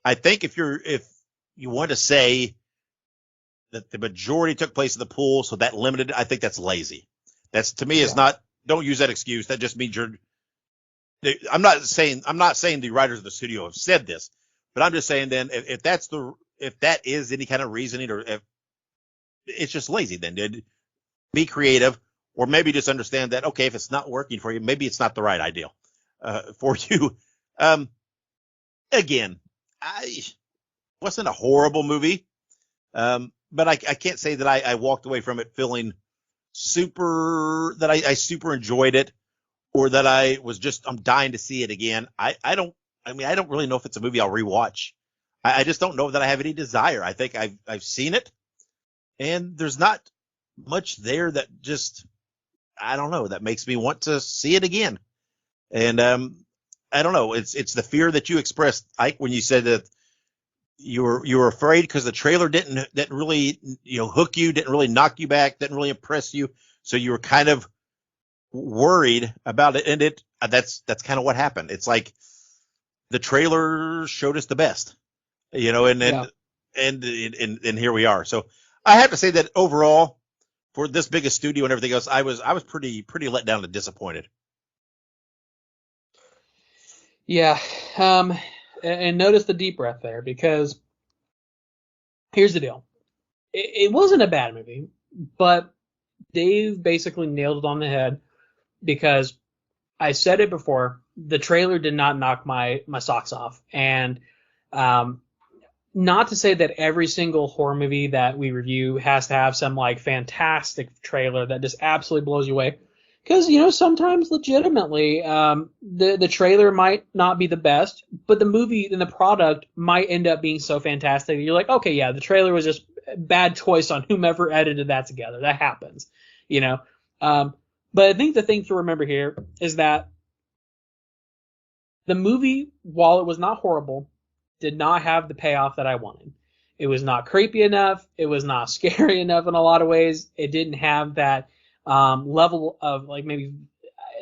I think if you want to say that the majority took place in the pool, so that limited, I think that's lazy. That's, to me, is not, don't use that excuse. That just means I'm not saying the writers of the studio have said this, but I'm just saying then if that is any kind of reasoning, or if it's just lazy, then be creative, or maybe just understand that, okay, if it's not working for you, maybe it's not the right idea for you. Again, I wasn't a horrible movie, but I can't say that I walked away from it feeling I super enjoyed it, or that I'm dying to see it again. I don't really know if it's a movie I'll rewatch. I just don't know that I have any desire. I think I've seen it, and there's not much there that just, I don't know, that makes me want to see it again. And I don't know. It's the fear that you expressed, Ike, when you said that you were afraid because the trailer didn't really hook you, didn't really knock you back, didn't really impress you. So you were kind of worried about it, and that's kind of what happened. It's like the trailer showed us the best, you know, and here we are. So I have to say that overall, for this biggest studio and everything else, I was pretty let down and disappointed. Yeah, and notice the deep breath there, because here's the deal. It wasn't a bad movie, but Dave basically nailed it on the head, because I said it before, the trailer did not knock my socks off. And not to say that every single horror movie that we review has to have some like fantastic trailer that just absolutely blows you away. Because, you know, sometimes legitimately the trailer might not be the best, but the movie and the product might end up being so fantastic that you're like, okay, yeah, the trailer was just a bad choice on whomever edited that together. That happens, you know. But I think the thing to remember here is that the movie, while it was not horrible, did not have the payoff that I wanted. It was not creepy enough. It was not scary enough in a lot of ways. It didn't have that level of, like, maybe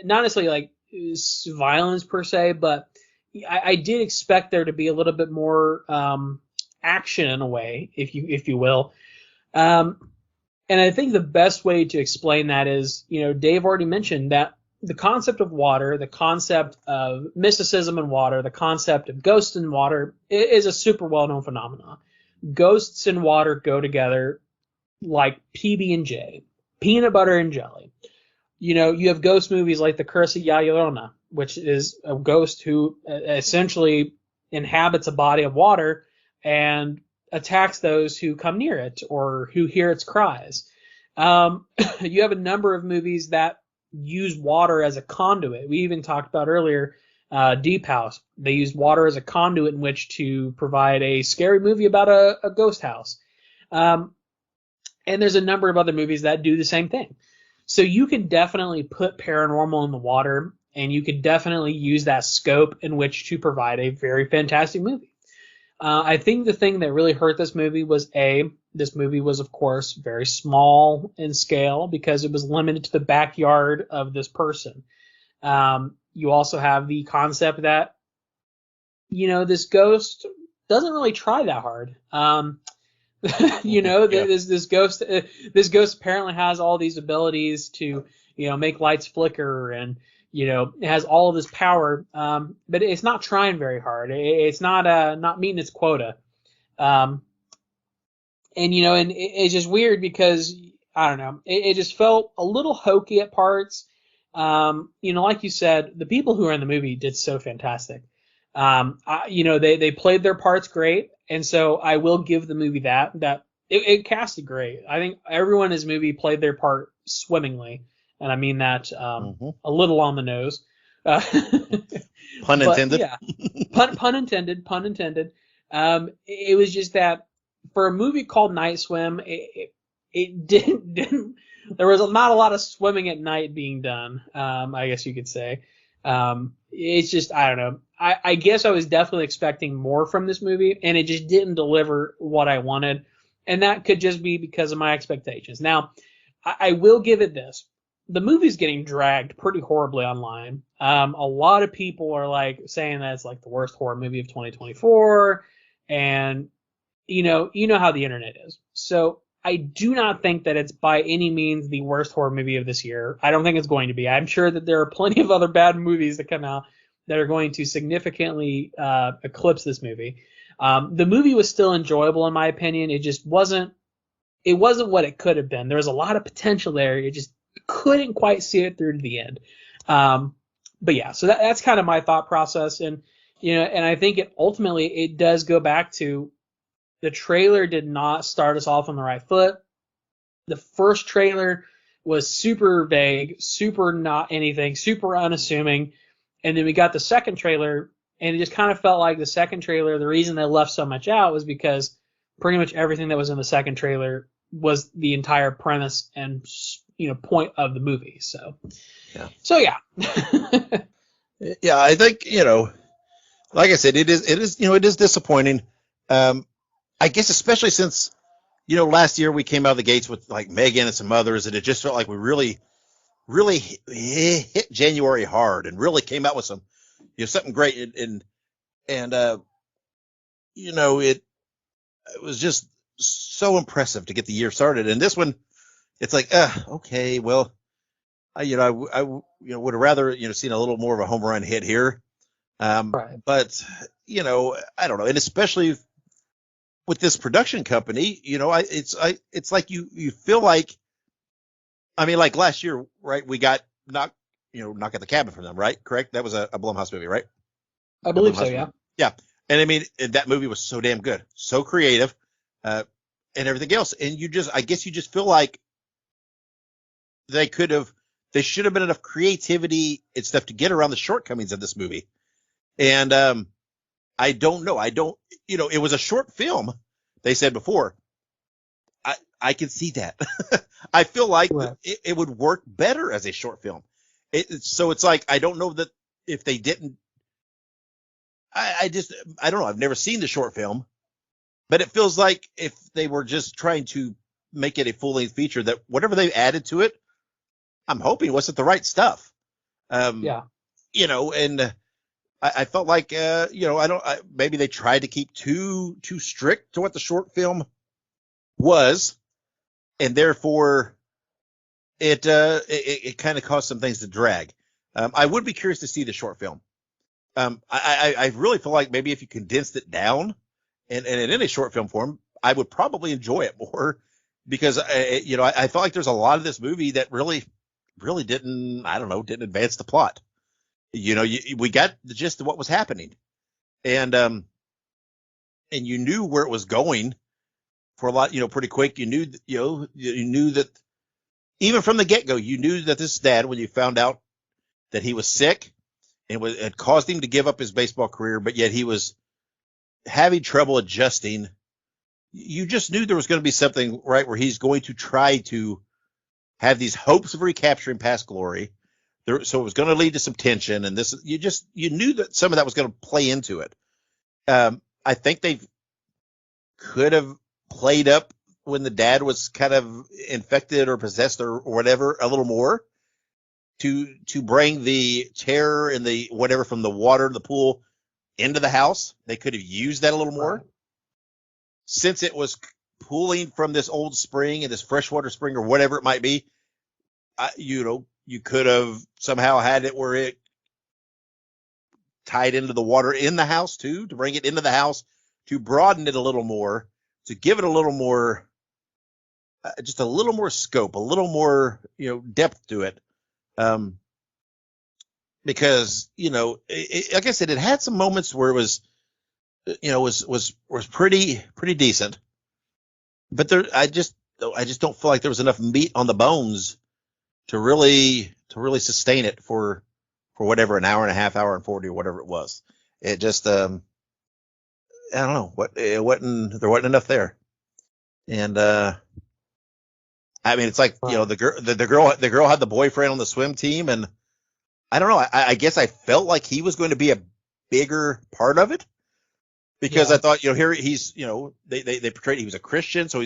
not necessarily like violence per se, but I did expect there to be a little bit more action in a way, if you will. And I think the best way to explain that is, you know, Dave already mentioned that the concept of water, the concept of mysticism in water, the concept of ghosts in water is a super well-known phenomenon. Ghosts and water go together like PB&J, peanut butter and jelly. You know, you have ghost movies like The Curse of La Llorona, which is a ghost who essentially inhabits a body of water and attacks those who come near it or who hear its cries. You have a number of movies that use water as a conduit. We even talked about earlier Deep House. They used water as a conduit in which to provide a scary movie about a ghost house. And there's a number of other movies that do the same thing. So you can definitely put paranormal in the water, and you could definitely use that scope in which to provide a very fantastic movie. I think the thing that really hurt this movie was, this movie was, of course, very small in scale because it was limited to the backyard of this person. You also have the concept that, you know, this ghost doesn't really try that hard. You know, yeah. this ghost apparently has all these abilities to, you know, make lights flicker, and, you know, it has all of this power, but it's not trying very hard. It's not meeting its quota. And, you know, and it's just weird because, I don't know, it just felt a little hokey at parts. You know, like you said, the people who are in the movie did so fantastic. You know, they played their parts great. And so I will give the movie that it casted great. I think everyone in this movie played their part swimmingly. And I mean that a little on the nose. Pun intended. Yeah, pun intended. It was just that for a movie called Night Swim, it didn't. There was not a lot of swimming at night being done. I guess you could say. It's just, I don't know. I guess I was definitely expecting more from this movie, and it just didn't deliver what I wanted. And that could just be because of my expectations. Now, I will give it this. The movie's getting dragged pretty horribly online. A lot of people are like saying that it's like the worst horror movie of 2024, and you know how the internet is. So I do not think that it's by any means the worst horror movie of this year. I don't think it's going to be. I'm sure that there are plenty of other bad movies that come out that are going to significantly eclipse this movie. The movie was still enjoyable in my opinion. It just wasn't. It wasn't what it could have been. There was a lot of potential there. It just couldn't quite see it through to the end. But yeah, so that's kind of my thought process. And, you know, and I think it does go back to the trailer did not start us off on the right foot. The first trailer was super vague, super not anything, super unassuming. And then we got the second trailer, and it just kind of felt like the second trailer, the reason they left so much out was because pretty much everything that was in the second trailer was the entire premise and, you know, point of the movie. So yeah. Yeah, I think, you know, like I said, it is, you know, it is disappointing. I guess especially since, you know, last year we came out of the gates with like Megan and some others, and it just felt like we really really hit January hard and really came out with some, something great. And it was just so impressive to get the year started. And this one, it's like, okay, well, I would have rather, seen a little more of a home run hit here. Right. But, I don't know. And especially with this production company, it's like you feel like, like last year, right? We got Knock at the Cabin from them, right? Correct? That was a Blumhouse movie, right? I believe so, yeah. Yeah. And that movie was so damn good, so creative, and everything else. And I guess you just feel like they should have been enough creativity and stuff to get around the shortcomings of this movie. And, I don't know. It was a short film. They said before. I can see that. I feel like it would work better as a short film. So it's like, I don't know that if they didn't, I don't know. I've never seen the short film, but it feels like if they were just trying to make it a full length feature, that whatever they added to it, I'm hoping wasn't the right stuff. Yeah. And I felt like, maybe they tried to keep too strict to what the short film was. And therefore it kind of caused some things to drag. I would be curious to see the short film. I really feel like maybe if you condensed it down and in a short film form, I would probably enjoy it more because, I felt like there's a lot of this movie that really didn't advance the plot. We got the gist of what was happening and you knew where it was going for a lot, pretty quick. You knew, you knew that even from the get-go, you knew that this dad, when you found out that he was sick and it caused him to give up his baseball career, but yet he was having trouble adjusting. You just knew there was going to be something, right, where he's going to try to have these hopes of recapturing past glory. So it was going to lead to some tension, and you knew that some of that was going to play into it. I think they could have played up when the dad was kind of infected or possessed or whatever a little more to bring the terror and the whatever from the water, the pool into the house. They could have used that a little more. Right. Since it was pooling from this old spring and this freshwater spring or whatever it might be, you could have somehow had it where it tied into the water in the house too, to bring it into the house, to broaden it a little more, to give it a little more, just a little more scope, a little more, depth to it. Because, like I said, it had some moments where it was, was pretty decent, but I just don't feel like there was enough meat on the bones to really sustain it for whatever, an hour and a half, hour and 40 or whatever it was. It just, I don't know there wasn't enough there. And, it's like, the girl had the boyfriend on the swim team, and I don't know. I guess I felt like he was going to be a bigger part of it because I thought, here he's, they portrayed he was a Christian. So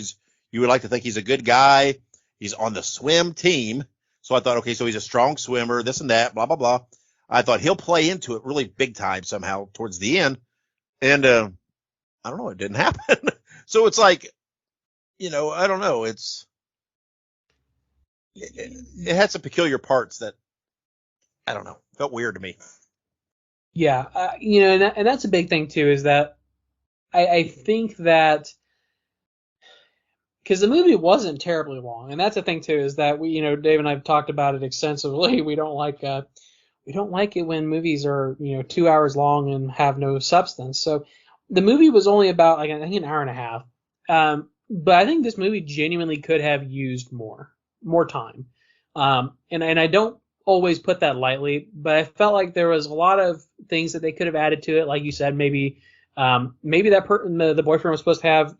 you would like to think he's a good guy. He's on the swim team. So I thought, okay, so he's a strong swimmer, this and that, blah, blah, blah. I thought he'll play into it really big time somehow towards the end. And, I don't know. It didn't happen. So it's like, I don't know. It had some peculiar parts that, I don't know, felt weird to me. Yeah. And that's a big thing too, is that I think that because the movie wasn't terribly long, and that's the thing too, is that we, Dave and I've talked about it extensively. We don't like it when movies are, 2 hours long and have no substance. So the movie was only about I think an hour and a half. But I think this movie genuinely could have used more time. And I don't always put that lightly, but I felt like there was a lot of things that they could have added to it. Like you said, maybe that the boyfriend was supposed to have,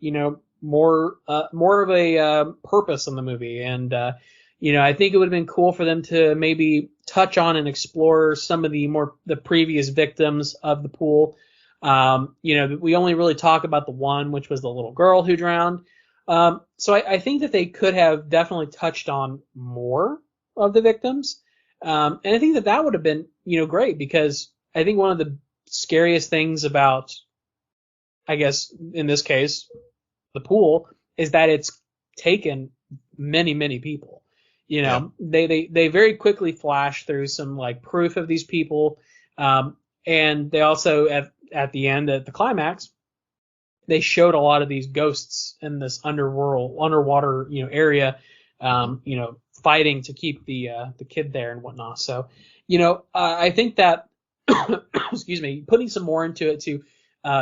more of a purpose in the movie. And, I think it would have been cool for them to maybe touch on and explore some of the previous victims of the pool. We only really talk about the one, which was the little girl who drowned. So I think that they could have definitely touched on more of the victims. And I think that would have been, great, because I think one of the scariest things about, I guess, in this case, the pool, is that it's taken many, many people. They very quickly flash through some like proof of these people. And they also, at the end, at the climax, they showed a lot of these ghosts in this underwater, area, fighting to keep the kid there and whatnot. So, I think that, excuse me, putting some more into it to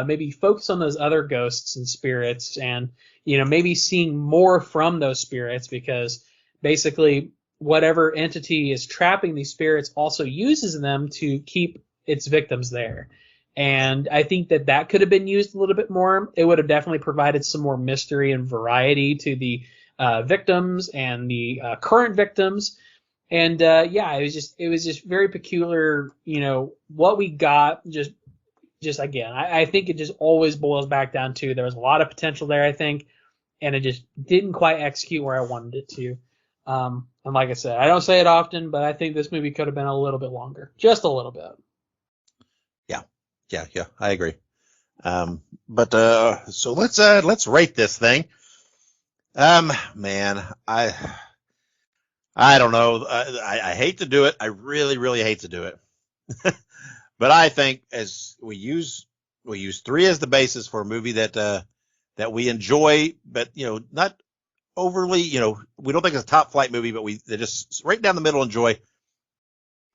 maybe focus on those other ghosts and spirits, and maybe seeing more from those spirits, because basically whatever entity is trapping these spirits also uses them to keep its victims there. And I think that could have been used a little bit more. It would have definitely provided some more mystery and variety to the victims and the current victims. And it was just very peculiar. What we got, just again, I think it just always boils back down to there was a lot of potential there, I think, and it just didn't quite execute where I wanted it to. And like I said, I don't say it often, but I think this movie could have been a little bit longer, just a little bit. Yeah, I agree. So let's rate this thing. Man, I don't know. I hate to do it. I really, really hate to do it. But I think as we use 3 as the basis for a movie that we enjoy, but not overly, we don't think it's a top flight movie, but they're just right down the middle enjoy.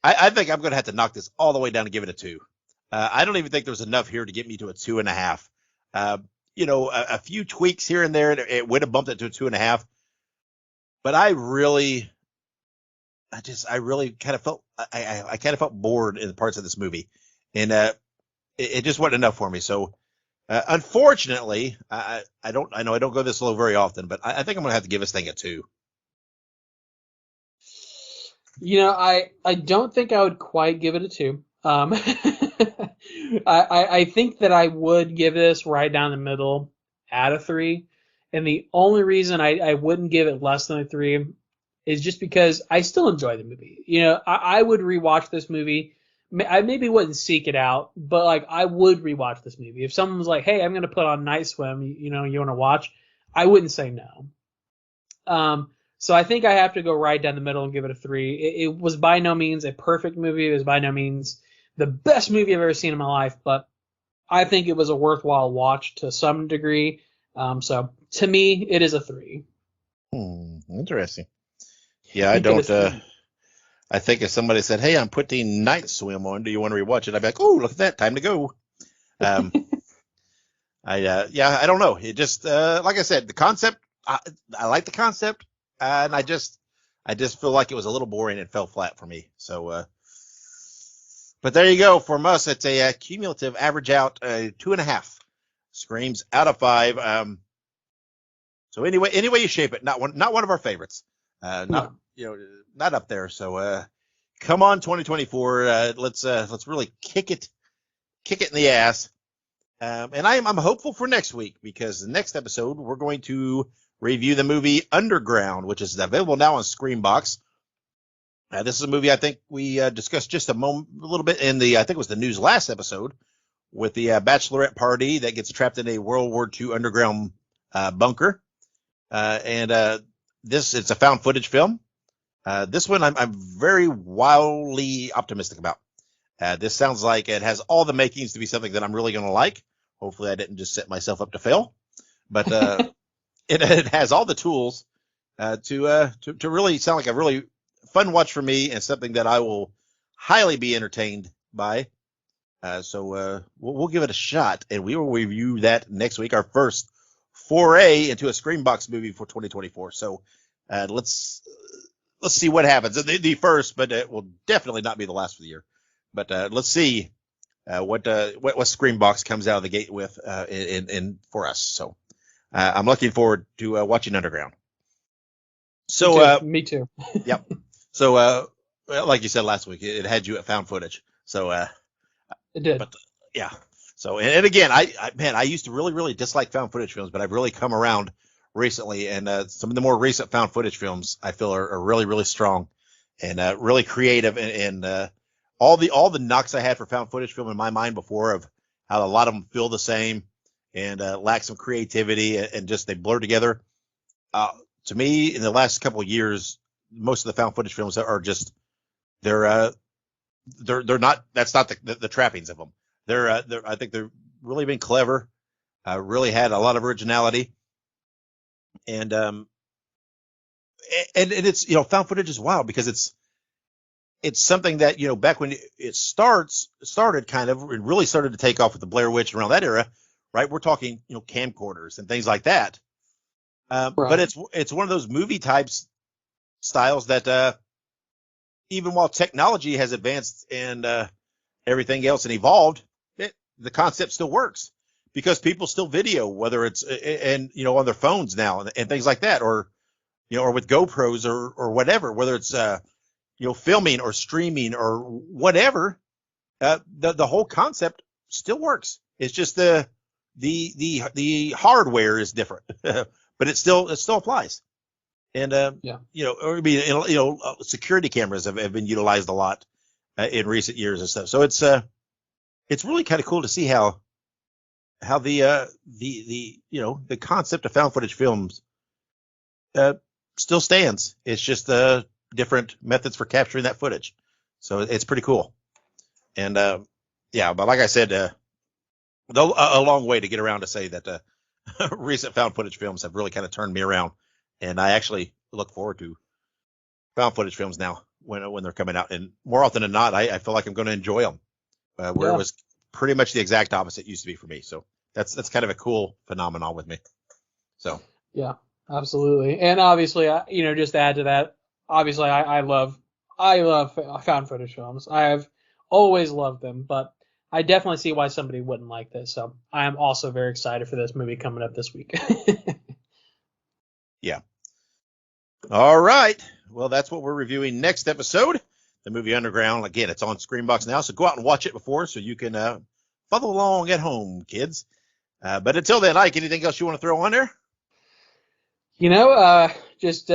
I think I'm going to have to knock this all the way down and give it a 2. I don't even think there's enough here to get me to a 2.5. A few tweaks here and there, it would have bumped it to a 2.5. But I really kind of felt, I kind of felt bored in parts of this movie, and it just wasn't enough for me. So, unfortunately, I know I don't go this low very often, but I think I'm gonna have to give this thing a 2. I don't think I would quite give it a 2. I think that I would give this right down the middle at a 3. And the only reason I wouldn't give it less than a 3 is just because I still enjoy the movie. I would rewatch this movie. I maybe wouldn't seek it out, but like I would rewatch this movie. If someone was like, hey, I'm going to put on Night Swim, you want to watch? I wouldn't say no. So I think I have to go right down the middle and give it a 3. It was by no means a perfect movie. It was by no means the best movie I've ever seen in my life, but I think it was a worthwhile watch to some degree. So to me, it is a 3. Interesting. Yeah, I don't. I think if somebody said, "Hey, I'm putting Night Swim on. Do you want to rewatch it?" I'd be like, "Oh, look at that! Time to go." I don't know. It just like I said, the concept. I like the concept, and I just feel like it was a little boring and fell flat for me. So, but there you go. From us, it's a cumulative average out 2.5 screams out of 5. So anyway you shape it, not one of our favorites. Not up there. So come on, 2024. Let's really kick it in the ass. And I'm hopeful for next week, because the next episode we're going to review the movie Underground, which is available now on Screambox. This is a movie I think we discussed just a little bit in I think it was the news last episode, with the bachelorette party that gets trapped in a World War II underground bunker. It's a found footage film. This one I'm very wildly optimistic about. This sounds like it has all the makings to be something that I'm really going to like. Hopefully I didn't just set myself up to fail, but it has all the tools to really sound like a really fun watch for me, and something that I will highly be entertained by. So we'll give it a shot, and we will review that next week, our first foray into a Screambox movie for 2024. So let's see what happens. The first, but it will definitely not be the last for the year. But let's see what Screambox comes out of the gate with in for us. So I'm looking forward to watching Underground. So me too. Yep. So like you said last week, it had you at found footage. So it did. But yeah. So and again, I used to really, really dislike found footage films, but I've really come around recently, and some of the more recent found footage films I feel are really, really strong. and really creative, and all the knocks I had for found footage film in my mind before of how a lot of them feel the same and lack some creativity and just they blur together. To me, in the last couple of years, most of the found footage films are just they're not. That's not the trappings of them. I think they're really been clever. Really had a lot of originality, and it's found footage is wild because it's something that back when it started kind of and really started to take off with the Blair Witch around that era, right? We're talking camcorders and things like that. Right. But it's one of those movie types styles that even while technology has advanced and everything else and evolved, the concept still works because people still video, whether it's and on their phones now and things like that, or or with GoPros or whatever, whether it's filming or streaming or whatever, the whole concept still works. It's just the hardware is different, but it still applies. And security cameras have been utilized a lot in recent years and stuff. So it's really kind of cool to see how the concept of found footage films still stands. It's just different methods for capturing that footage. So it's pretty cool. And but like I said, a long way to get around to say that recent found footage films have really kind of turned me around. And I actually look forward to found footage films now when they're coming out. And more often than not, I feel like I'm going to enjoy them. Where it was pretty much the exact opposite used to be for me. So that's kind of a cool phenomenon with me. So yeah, absolutely. And obviously, just to add to that, obviously I love found footage films. I have always loved them, but I definitely see why somebody wouldn't like this. So I am also very excited for this movie coming up this week. Yeah. All right. Well, that's what we're reviewing next episode. The movie Underground. Again, it's on Screenbox now, so go out and watch it before so you can follow along at home, kids. But until then, Ike, anything else you want to throw on there? Just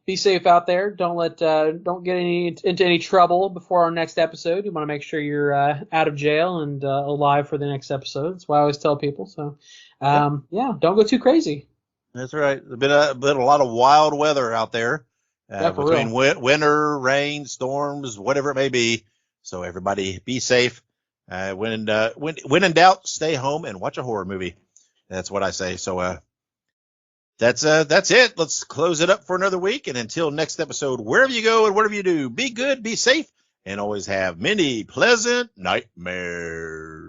be safe out there. Don't get into any trouble before our next episode. You want to make sure you're out of jail and alive for the next episode. That's why I always tell people. So, don't go too crazy. That's right. There's been a lot of wild weather out there between winter, rain, storms, whatever it may be. So everybody be safe. When in doubt, stay home and watch a horror movie. That's what I say. So that's it. Let's close it up for another week. And until next episode, wherever you go and whatever you do, be good, be safe, and always have many pleasant nightmares.